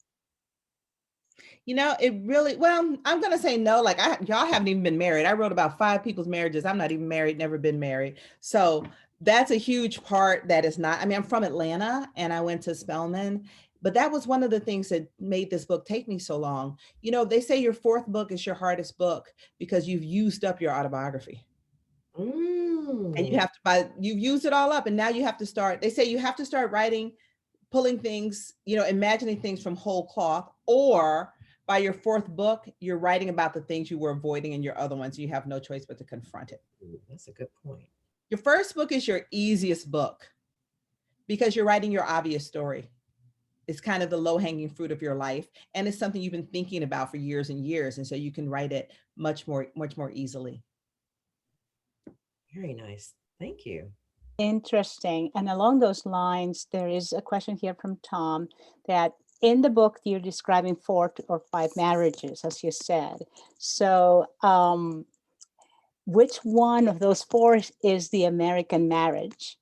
You know, it really, well, I'm going to say no. Like y'all haven't even been married. I wrote about 5 people's marriages. I'm not even married, never been married. So that's a huge part that is not, I mean, I'm from Atlanta and I went to Spelman, but that was one of the things that made this book take me so long. You know, they say your 4th book is your hardest book because you've used up your autobiography. And you have to you've used it all up. And now you have to start, they say you have to start writing, pulling things, you know, imagining things from whole cloth, or by your 4th book, you're writing about the things you were avoiding in your other ones. You have no choice but to confront it. That's a good point. Your 1st book is your easiest book because you're writing your obvious story. It's kind of the low-hanging fruit of your life. And it's something you've been thinking about for years and years. And so you can write it much more easily. Very nice. Thank you. Interesting. And along those lines, there is a question here from Tom that in the book, you're describing 4 or 5 marriages, as you said. So which one of those 4 is the American marriage?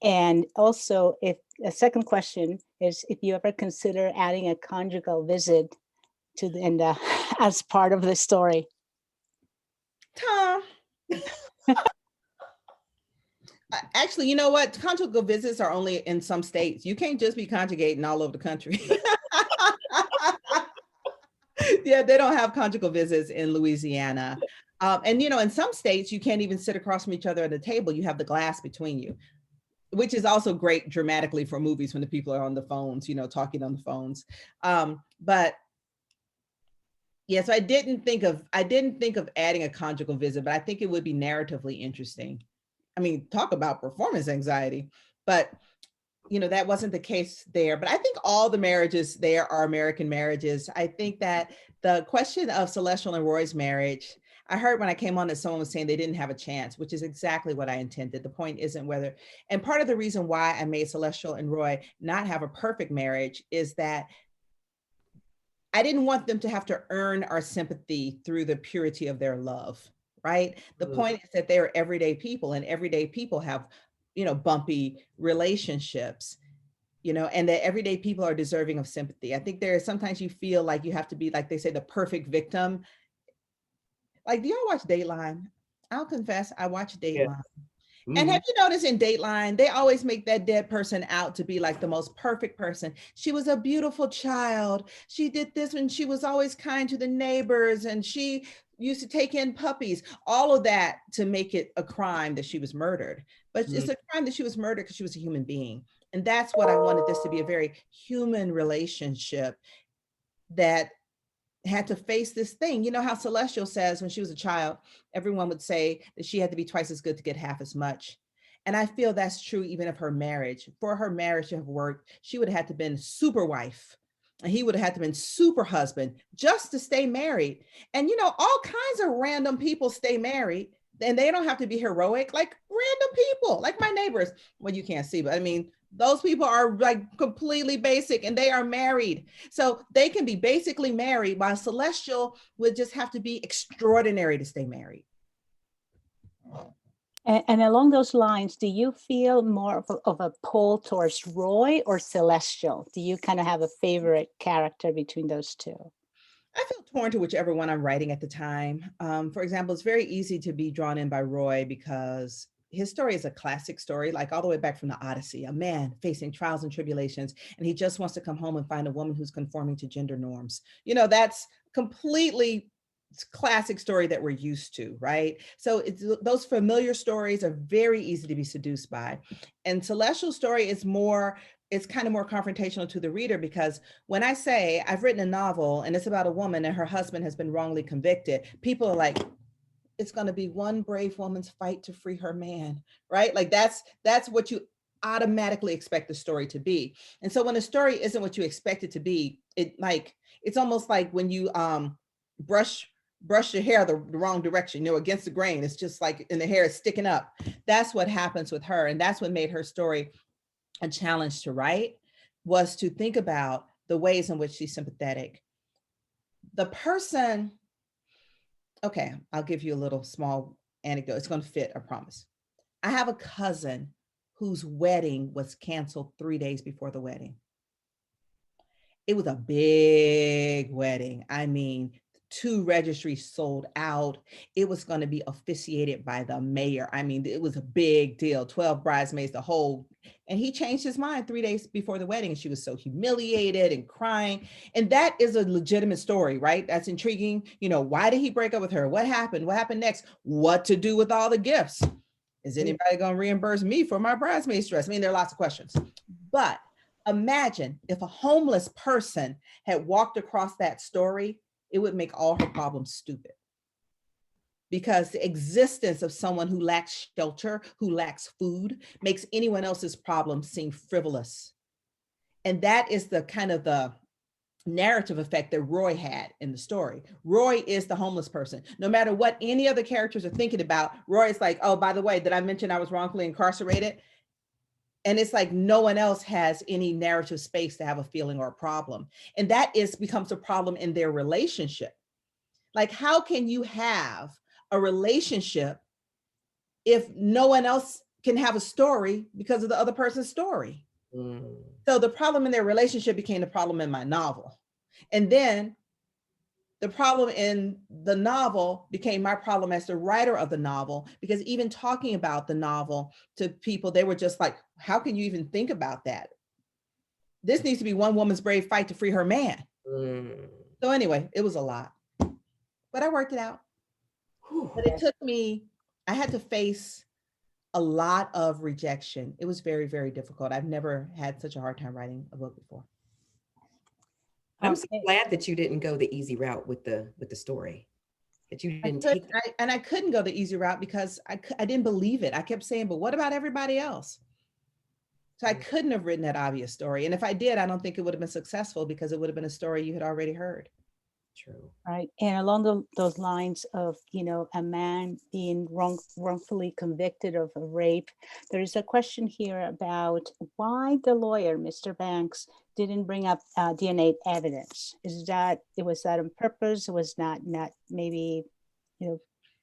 And also, if a second question is if you ever consider adding a conjugal visit to the as part of the story. Tom. Actually, you know what? Conjugal visits are only in some states. You can't just be conjugating all over the country. Yeah, they don't have conjugal visits in Louisiana. And, you know, in some states, you can't even sit across from each other at a table. You have the glass between you, which is also great dramatically for movies when the people are on the phones, you know, talking on the phones. But yeah, so I didn't think of adding a conjugal visit, but I think it would be narratively interesting. I mean, talk about performance anxiety, but you know, that wasn't the case there. But I think all the marriages there are American marriages. I think that the question of Celestial and Roy's marriage, I heard when I came on that someone was saying they didn't have a chance, which is exactly what I intended. The point isn't whether, and part of the reason why I made Celestial and Roy not have a perfect marriage is that I didn't want them to have to earn our sympathy through the purity of their love, right? The point is that they're everyday people, and everyday people have, you know, bumpy relationships, you know, and that everyday people are deserving of sympathy. I think there is sometimes you feel like you have to be, like they say, the perfect victim. Like, do y'all watch Dateline? I'll confess, I watch Dateline. And have you noticed in Dateline, they always make that dead person out to be like the most perfect person. She was a beautiful child. She did this and she was always kind to the neighbors and she used to take in puppies, all of that to make it a crime that she was murdered. But it's a crime that she was murdered because she was a human being. And that's what I wanted this to be, a very human relationship that had to face this thing. You know how Celestial says when she was a child, everyone would say that she had to be twice as good to get half as much. And I feel that's true even of her marriage. For her marriage to have worked, she would have had to been super wife, and he would have had to been super husband just to stay married. And you know, all kinds of random people stay married, and they don't have to be heroic, like random people, like my neighbors. Well, you can't see, but I mean, those people are like completely basic and they are married. So they can be basically married, while Celestial would just have to be extraordinary to stay married. And along those lines, do you feel more of a pull towards Roy or Celestial? Do you kind of have a favorite character between those two? I feel torn to whichever one I'm writing at the time. For example, it's very easy to be drawn in by Roy because his story is a classic story, like all the way back from the Odyssey, a man facing trials and tribulations, and he just wants to come home and find a woman who's conforming to gender norms. You know, that's completely classic story that we're used to, right? So it's, those familiar stories are very easy to be seduced by. And Celestial's story is more, it's kind of more confrontational to the reader, because when I say I've written a novel and it's about a woman and her husband has been wrongly convicted, people are like, it's going to be one brave woman's fight to free her man, right? Like that's what you automatically expect the story to be. And so when a story isn't what you expect it to be, it's almost like when you brush your hair the wrong direction, you know, against the grain. It's just like, and the hair is sticking up. That's what happens with her. And that's what made her story a challenge to write, was to think about the ways in which she's sympathetic. The person, okay, I'll give you a little small anecdote. It's going to fit, I promise. I have a cousin whose wedding was canceled 3 days before the wedding. It was a big wedding. I mean, 2 registries sold out. It was going to be officiated by the mayor. I mean, it was a big deal, 12 bridesmaids, the whole, and he changed his mind 3 days before the wedding. And she was so humiliated and crying. And that is a legitimate story, right? That's intriguing. You know, why did he break up with her? What happened? What happened next? What to do with all the gifts? Is anybody going to reimburse me for my bridesmaid's dress? I mean, there are lots of questions, but imagine if a homeless person had walked across that story, it would make all her problems stupid. Because the existence of someone who lacks shelter, who lacks food, makes anyone else's problems seem frivolous. And that is the kind of the narrative effect that Roy had in the story. Roy is the homeless person. No matter what any other characters are thinking about, Roy is like, oh, by the way, did I mention I was wrongfully incarcerated? And it's like no one else has any narrative space to have a feeling or a problem. And that becomes a problem in their relationship. Like, how can you have a relationship if no one else can have a story because of the other person's story? So the problem in their relationship became the problem in my novel. And then the problem in the novel became my problem as the writer of the novel, because even talking about the novel to people, they were just like, how can you even think about that? This needs to be one woman's brave fight to free her man. So anyway, it was a lot, but I worked it out. But it took me, I had to face a lot of rejection. It was very, very difficult. I've never had such a hard time writing a book before. I'm so glad that you didn't go the easy route with the story. That you didn't take. I couldn't go the easy route because I didn't believe it. I kept saying, but what about everybody else? So I couldn't have written that obvious story. And if I did, I don't think it would have been successful, because it would have been a story you had already heard. True. Right. And along those lines of, you know, a man being wrongfully convicted of a rape, there is a question here about why the lawyer, Mr. Banks, didn't bring up DNA evidence. Was that on purpose? Was not maybe, you know,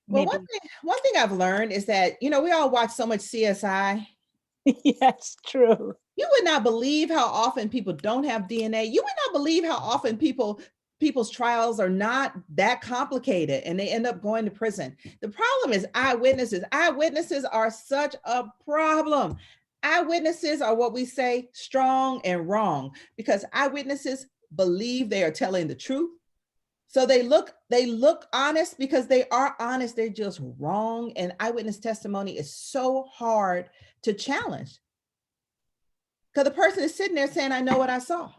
well, one thing I've learned is that, you know, we all watch so much CSI. Yes, true. You would not believe how often people don't have DNA. You would not believe how often people's trials are not that complicated and they end up going to prison. The problem is eyewitnesses. Eyewitnesses are such a problem. Eyewitnesses are what we say strong and wrong, because eyewitnesses believe they are telling the truth. So they look honest because they are honest. They're just wrong. And eyewitness testimony is so hard to challenge, because the person is sitting there saying, I know what I saw.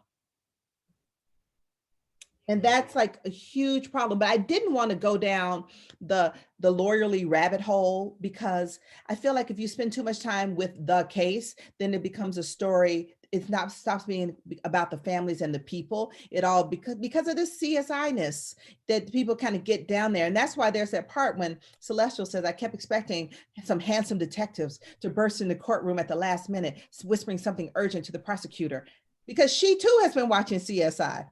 And that's like a huge problem. But I didn't want to go down the lawyerly rabbit hole, because I feel like if you spend too much time with the case, then it becomes a story. It's not stops being about the families and the people. It all because of this CSI-ness that people kind of get down there. And that's why there's that part when Celestial says, I kept expecting some handsome detectives to burst in the courtroom at the last minute, whispering something urgent to the prosecutor, because she too has been watching CSI.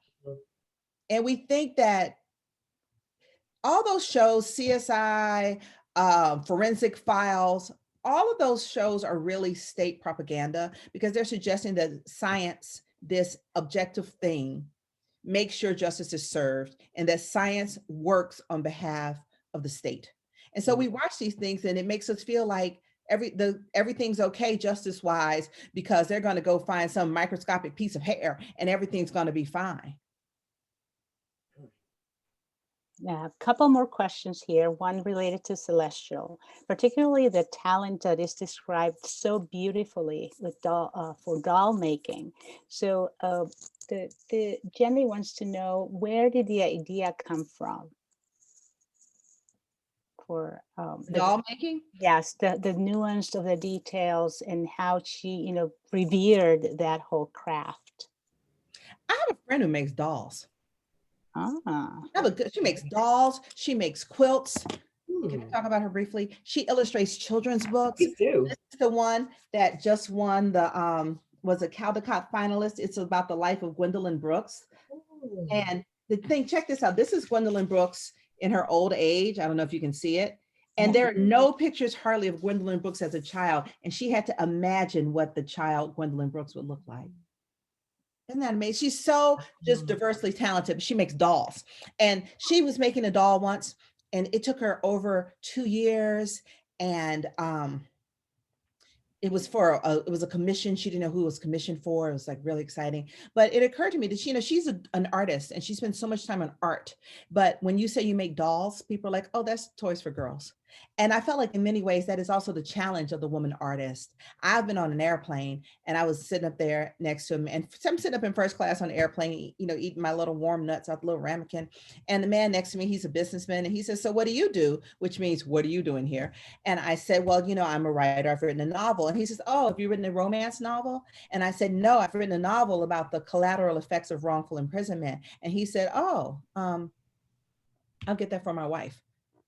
And we think that all those shows, CSI, Forensic Files, all of those shows are really state propaganda, because they're suggesting that science, this objective thing, makes sure justice is served, and that science works on behalf of the state. And so we watch these things and it makes us feel like everything's okay justice-wise, because they're going to go find some microscopic piece of hair and everything's going to be fine. Yeah, a couple more questions here, one related to Celestial, particularly the talent that is described so beautifully with for doll making. So the Jenny wants to know, where did the idea come from for doll making? Yes, the nuance of the details and how she, revered that whole craft. I have a friend who makes dolls. Ah. She makes dolls, she makes quilts. Can I talk about her briefly? She illustrates children's books. Please do. This is the one that just won the was a Caldecott finalist. It's about the life of Gwendolyn Brooks. And the thing, check this out. This is Gwendolyn Brooks in her old age. I don't know if you can see it. And there are no pictures hardly of Gwendolyn Brooks as a child. And she had to imagine what the child Gwendolyn Brooks would look like. Isn't that amazing? She's so just diversely talented. She makes dolls. And she was making a doll once, and it took her over 2 years. And it was a commission. She didn't know who it was commissioned for. It was like really exciting. But it occurred to me that she's an artist, and she spends so much time on art. But when you say you make dolls, people are like, oh, that's toys for girls. And I felt like in many ways that is also the challenge of the woman artist. I've been on an airplane, and I was sitting up there next to him, and I'm sitting up in first class on the airplane, eating my little warm nuts out the little ramekin. And the man next to me, he's a businessman, and he says, so what do you do? Which means, what are you doing here? And I said, well, I'm a writer. I've written a novel. And he says, oh, have you written a romance novel? And I said, no, I've written a novel about the collateral effects of wrongful imprisonment. And he said, oh, I'll get that for my wife.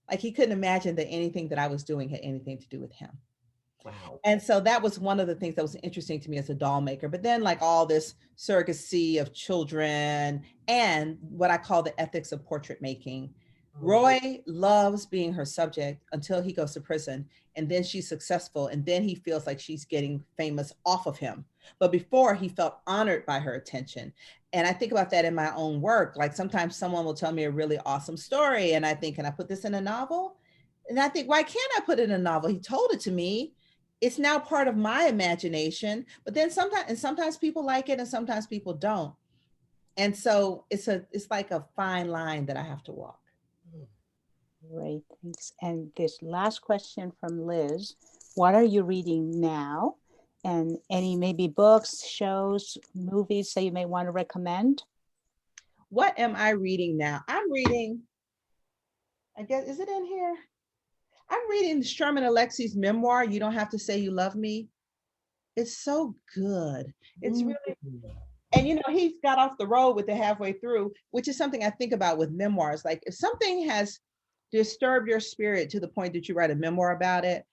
Like, he couldn't imagine that anything that I was doing had anything to do with him. Wow. And so that was one of the things that was interesting to me as a doll maker. But then, like, all this surrogacy of children and what I call the ethics of portrait making. Roy loves being her subject until he goes to prison, and then she's successful, and then he feels like she's getting famous off of him. But before, he felt honored by her attention. And I think about that in my own work. Like, sometimes someone will tell me a really awesome story, and I think, can I put this in a novel? And I think, why can't I put it in a novel? He told it to me. It's now part of my imagination. But then sometimes people like it, and sometimes people don't. And so it's like a fine line that I have to walk. Great, thanks. And this last question from Liz, what are you reading now? And any maybe books, shows, movies that you may want to recommend? What am I reading now? I'm reading, I guess, is it in here? I'm reading Sherman Alexie's memoir, You Don't Have to Say You Love Me. It's so good. It's really, and he's got off the road with it halfway through, which is something I think about with memoirs. Like, if something has disturbed your spirit to the point that you write a memoir about it,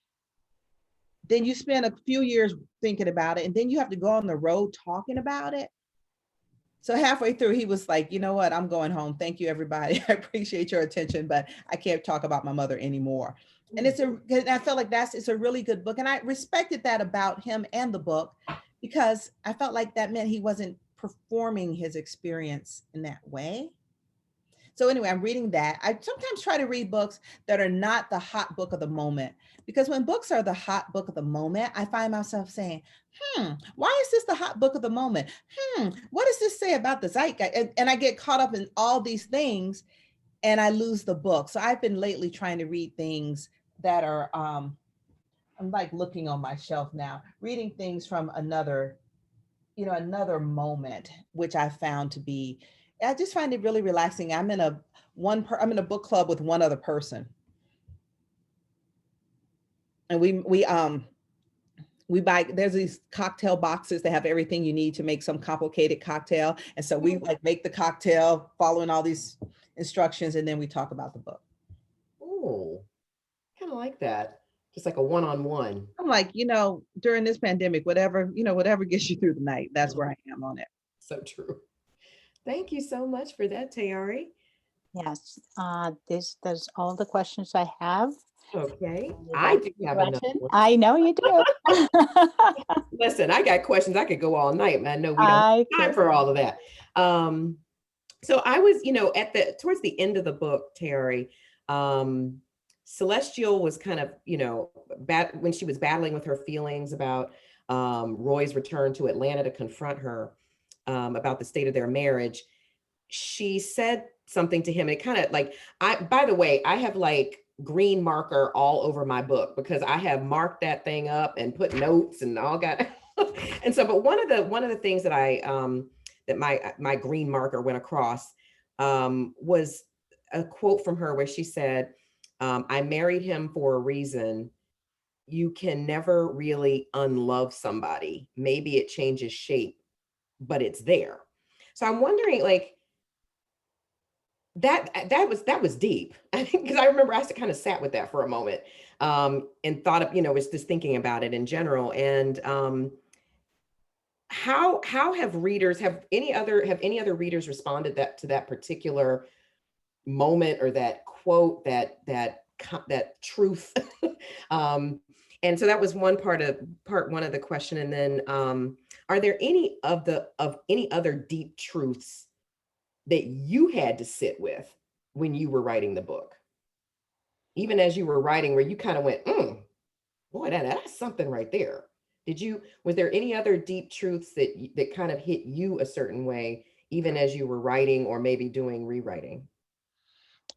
then you spend a few years thinking about it, and then you have to go on the road talking about it. So halfway through, he was like, you know what, I'm going home. Thank you, everybody. I appreciate your attention, but I can't talk about my mother anymore. And I felt like it's a really good book. And I respected that about him and the book, because I felt like that meant he wasn't performing his experience in that way. So anyway, I'm reading that. I sometimes try to read books that are not the hot book of the moment, because when books are the hot book of the moment, I find myself saying, why is this the hot book of the moment? What does this say about the zeitgeist? And I get caught up in all these things and I lose the book. So I've been lately trying to read things that are, I'm like looking on my shelf now, reading things from another moment, which I found to be I just find it really relaxing. I'm in a book club with one other person. And we buy, there's these cocktail boxes that have everything you need to make some complicated cocktail. And so we like make the cocktail following all these instructions, and then we talk about the book. Oh, kind of like that. Just like a one-on-one. I'm like, during this pandemic, whatever gets you through the night, that's where I am on it. So true. Thank you so much for that, Tayari. Yes, there's all the questions I have. Okay, I do have another one. I know you do. Listen, I got questions. I could go all night, man. No, we don't have time for all of that. So I was, towards the end of the book, Tayari, Celestial was kind of, when she was battling with her feelings about Roy's return to Atlanta to confront her about the state of their marriage. She said something to him, and it kind of like, by the way, I have like green marker all over my book because I have marked that thing up and put notes and all got, and so, but one of the things that that my green marker went across was a quote from her where she said, I married him for a reason. You can never really unlove somebody. Maybe it changes shape, but it's there. So I'm wondering, like, that was deep. I think, because I remember I kind of sat with that for a moment and thought of, was just thinking about it in general. And how have any other readers responded to that particular moment or that quote, that truth? And so that was part one of the question. And then are there any other deep truths that you had to sit with when you were writing the book? Even as you were writing, where you kind of went, boy, that's something right there. Was there any other deep truths that kind of hit you a certain way, even as you were writing or maybe doing rewriting?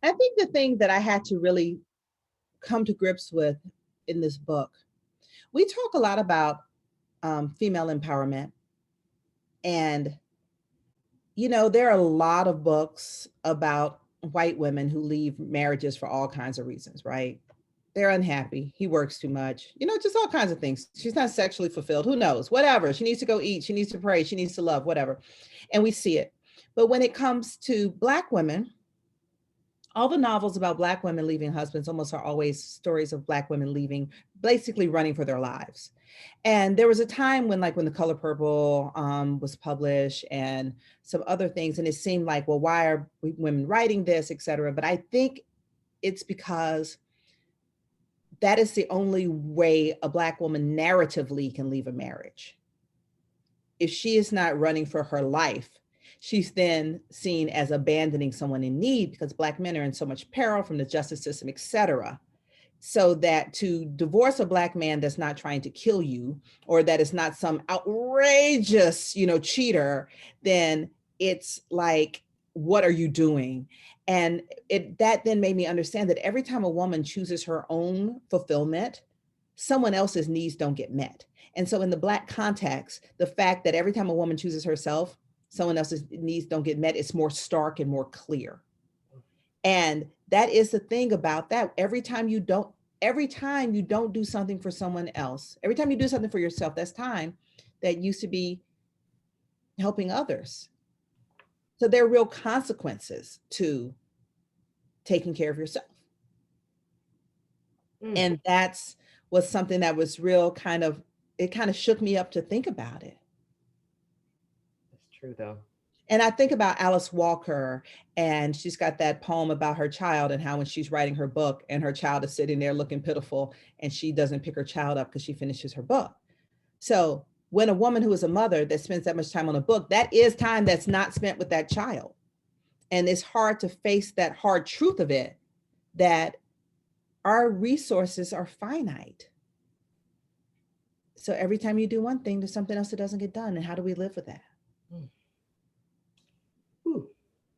I think the thing that I had to really come to grips with in this book, we talk a lot about female empowerment. And, there are a lot of books about white women who leave marriages for all kinds of reasons, right? They're unhappy. He works too much, just all kinds of things. She's not sexually fulfilled. Who knows? Whatever. She needs to go eat. She needs to pray. She needs to love, whatever. And we see it. But when it comes to Black women, all the novels about Black women leaving husbands almost are always stories of Black women leaving, basically running for their lives. And there was a time when The Color Purple was published and some other things, and it seemed like, well, why are women writing this, et cetera? But I think it's because that is the only way a Black woman narratively can leave a marriage. If she is not running for her life, she's then seen as abandoning someone in need, because Black men are in so much peril from the justice system, et cetera. So that to divorce a Black man that's not trying to kill you, or that is not some outrageous, cheater, then it's like, what are you doing? And that then made me understand that every time a woman chooses her own fulfillment, someone else's needs don't get met. And so in the Black context, the fact that every time a woman chooses herself, someone else's needs don't get met, it's more stark and more clear. And that is the thing about that. Every time you don't do something for someone else, every time you do something for yourself, that's time that used to be helping others. So there are real consequences to taking care of yourself. And that's was something that was real it kind of shook me up to think about it. That's true though. And I think about Alice Walker, and she's got that poem about her child and how when she's writing her book and her child is sitting there looking pitiful and she doesn't pick her child up because she finishes her book. So when a woman who is a mother that spends that much time on a book, that is time that's not spent with that child. And it's hard to face that hard truth of it, that our resources are finite. So every time you do one thing, there's something else that doesn't get done. And how do we live with that?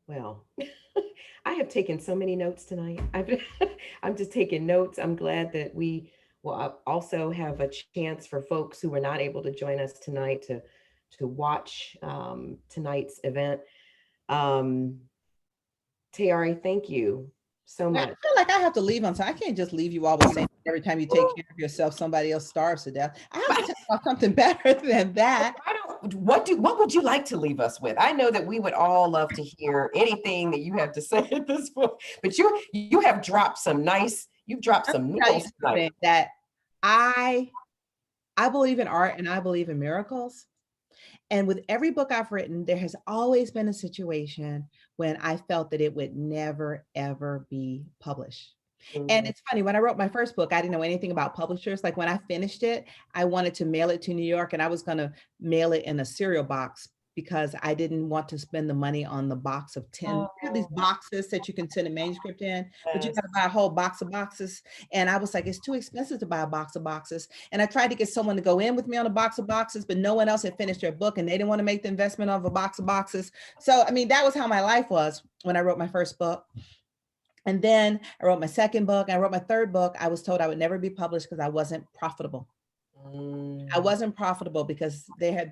Well, I have taken so many notes tonight. I'm just taking notes. I'm glad that we will also have a chance for folks who were not able to join us tonight to watch tonight's event. Tayari, thank you so I much. feel like I have to leave on time. I can't just leave you all with saying every time you take care of yourself, somebody else starves to death. I have to tell you about something better than that. What would you like to leave us with? I know that we would all love to hear anything that you have to say at this point, but you have dropped some nice, you've dropped some Tell you nails tonight. something that I believe in art and I believe in miracles. And with every book I've written, there has always been a situation when I felt that it would never, ever be published. And it's funny, when I wrote my first book, I didn't know anything about publishers. Like when I finished it, I wanted to mail it to New York and I was going to mail it in a cereal box because I didn't want to spend the money on the box of 10. You have these boxes that you can send a manuscript in, but you got to buy a whole box of boxes. And I was like, it's too expensive to buy a box of boxes. And I tried to get someone to go in with me on a box of boxes, but no one else had finished their book and they didn't want to make the investment of a box of boxes. So, I mean, that was how my life was when I wrote my first book. And then I wrote my second book. I wrote my third book. I was told I would never be published because I wasn't profitable. I wasn't profitable because there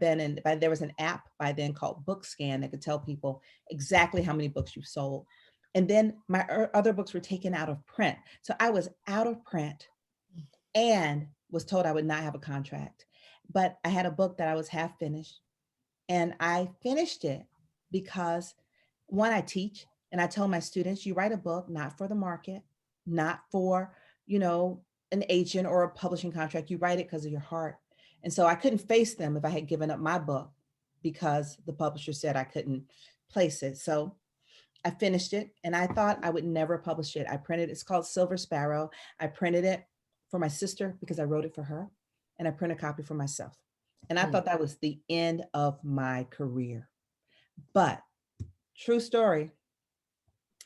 was an app by then called BookScan that could tell people exactly how many books you've sold. And then my other books were taken out of print. So I was out of print and was told I would not have a contract. But I had a book that I was half finished. And I finished it because, one, I teach. And I tell my students, you write a book, not for the market, not for, an agent or a publishing contract. You write it because of your heart. And so I couldn't face them if I had given up my book because the publisher said I couldn't place it. So I finished it and I thought I would never publish it. I printed, it's called Silver Sparrow. I printed it for my sister because I wrote it for her, and I printed a copy for myself. And I thought that was the end of my career. But true story,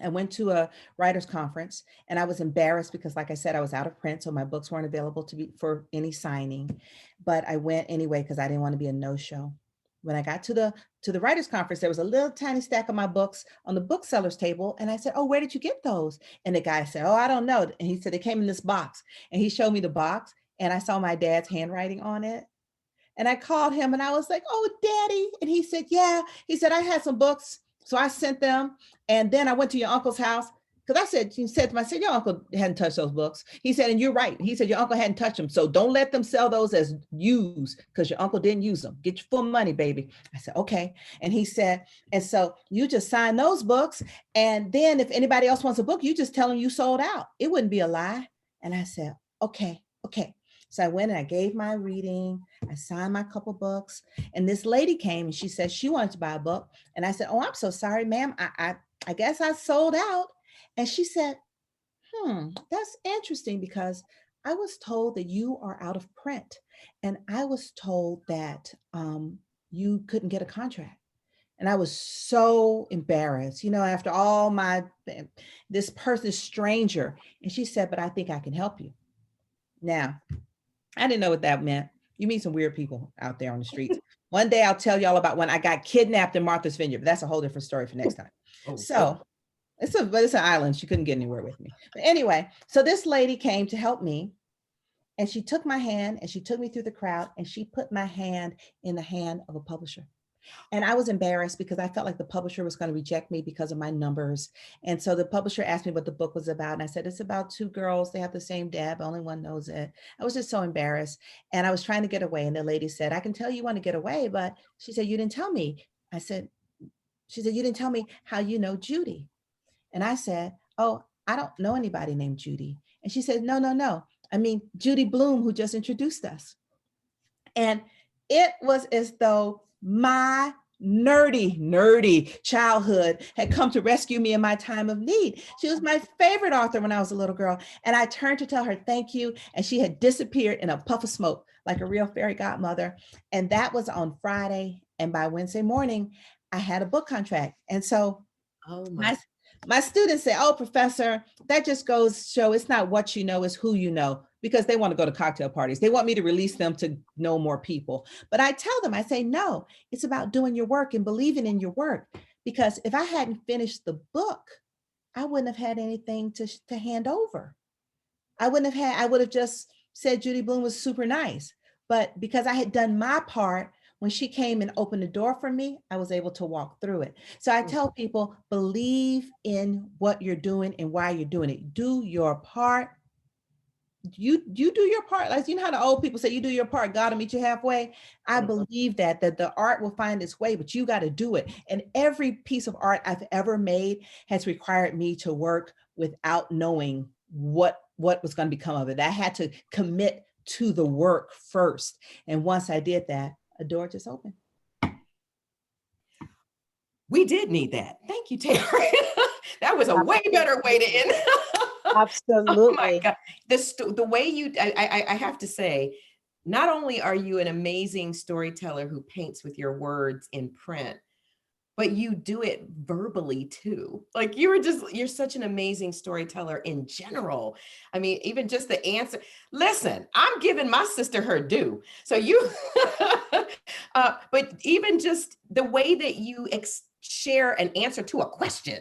I went to a writer's conference and I was embarrassed because, like I said, I was out of print, so my books weren't available for any signing. But I went anyway because I didn't want to be a no-show. When I got to the writer's conference, there was a little tiny stack of my books on the bookseller's table, and I said, "Oh, where did you get those?" And the guy said, "Oh, I don't know." And he said, "They came in this box." And he showed me the box, and I saw my dad's handwriting on it. And I called him and I was like, "Oh, Daddy." And he said, "Yeah." He said, "I had some books, so I sent them. And then I went to your uncle's house." Because he said to me, I said, "Your uncle hadn't touched those books." He said, "And you're right." He said, "Your uncle hadn't touched them. So don't let them sell those as used because your uncle didn't use them. Get your full money, baby." I said, "Okay." And he said, "And so you just sign those books. And then if anybody else wants a book, you just tell them you sold out. It wouldn't be a lie." And I said, okay. So I went and I gave my reading. I signed my couple books. And this lady came and she said she wanted to buy a book. And I said, "Oh, I'm so sorry, ma'am. I guess I sold out." And she said, "That's interesting because I was told that you are out of print. And I was told that you couldn't get a contract." And I was so embarrassed, after all this person's stranger. And she said, "But I think I can help you." Now, I didn't know what that meant. You meet some weird people out there on the streets. One day I'll tell y'all about when I got kidnapped in Martha's Vineyard, but that's a whole different story for next time. So it's an island. She couldn't get anywhere with me. But anyway, so this lady came to help me, and she took my hand and she took me through the crowd and she put my hand in the hand of a publisher. And I was embarrassed because I felt like the publisher was going to reject me because of my numbers. And so the publisher asked me what the book was about. And I said, "It's about two girls. They have the same dad, but only one knows it." I was just so embarrassed. And I was trying to get away. And the lady said, "I can tell you want to get away." But she said, "You didn't tell me." She said, "You didn't tell me how you know Judy." And I said, "Oh, I don't know anybody named Judy." And she said, No. I mean, Judy Bloom, who just introduced us." And it was as though my nerdy childhood had come to rescue me in my time of need. She was my favorite author when I was a little girl. And I turned to tell her thank you. And she had disappeared in a puff of smoke like a real fairy godmother. And that was on Friday. And by Wednesday morning, I had a book contract. And so my students say, "Oh, professor, that just goes to show it's not what you know, it's who you know," because they want to go to cocktail parties. They want me to release them to know more people. But I tell them, I say, no, it's about doing your work and believing in your work. Because if I hadn't finished the book, I wouldn't have had anything to hand over. I would have just said Judy Bloom was super nice. But because I had done my part, when she came and opened the door for me, I was able to walk through it. So I tell people, believe in what you're doing and why you're doing it. Do your part. You do your part. Like, you know how the old people say, you do your part, God will meet you halfway. I believe that the art will find its way, but you got to do it. And every piece of art I've ever made has required me to work without knowing what was going to become of it. I had to commit to the work first. And once I did that, a door just opened. We did need that. Thank you, Tayari. That was a way better way to end. Absolutely. Oh my God. The way I have to say, not only are you an amazing storyteller who paints with your words in print, but you do it verbally too. Like, you're such an amazing storyteller in general. I mean, even just the answer. Listen, I'm giving my sister her due. So you, but even just the way that you share an answer to a question.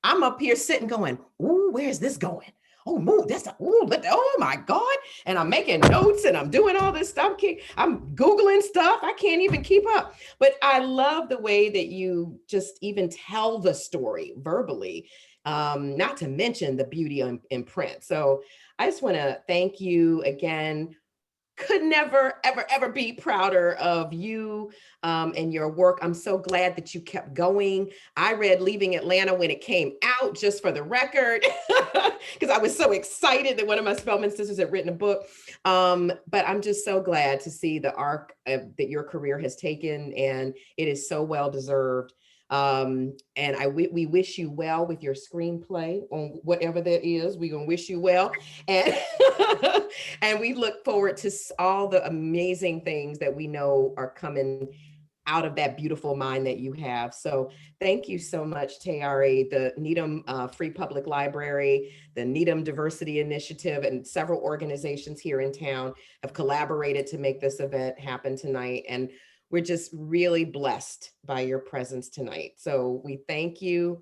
I'm up here sitting going, ooh, where's this going? Oh, move, oh my God. And I'm making notes and I'm doing all this stuff. I'm Googling stuff. I can't even keep up. But I love the way that you just even tell the story verbally, not to mention the beauty in print. So I just want to thank you again. Could never, ever, ever be prouder of you and your work. I'm so glad that you kept going. I read Leaving Atlanta when it came out, just for the record, because I was so excited that one of my Spelman sisters had written a book. But I'm just so glad to see the arc that your career has taken, and it is so well deserved. And we wish you well with your screenplay on whatever that is. We're gonna wish you well, and and we look forward to all the amazing things that we know are coming out of that beautiful mind that you have. So thank you so much, Tayari. The Needham Free Public Library, the Needham Diversity Initiative, and several organizations here in town have collaborated to make this event happen tonight. And we're just really blessed by your presence tonight. So we thank you.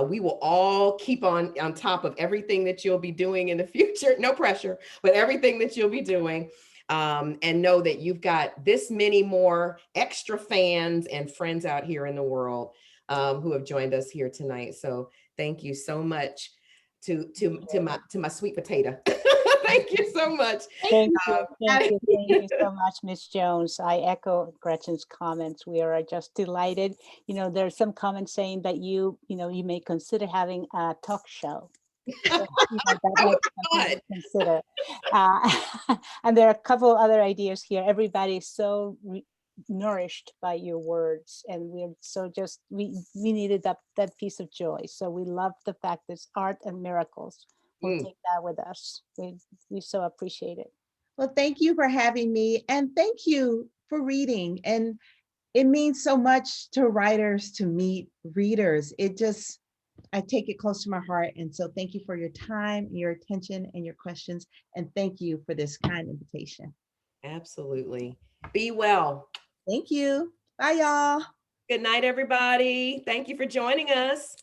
We will all keep on top of everything that you'll be doing in the future. No pressure, but everything that you'll be doing. And know that you've got this many more extra fans and friends out here in the world who have joined us here tonight. So thank you so much to my sweet potato. Thank you so much. Thank you so much, Ms. Jones. I echo Gretchen's comments. We are just delighted. You know, there's some comments saying that you may consider having a talk show. So, that might be something to consider. And there are a couple other ideas here. Everybody is so nourished by your words, and we're so just we needed that piece of joy. So we love the fact that it's art and miracles. We'll take that with us. We so appreciate it. Well, thank you for having me, and thank you for reading. And it means so much to writers to meet readers. I take it close to my heart. And so thank you for your time, your attention, and your questions. And thank you for this kind invitation. Absolutely. Be well. Thank you. Bye, y'all. Good night, everybody. Thank you for joining us.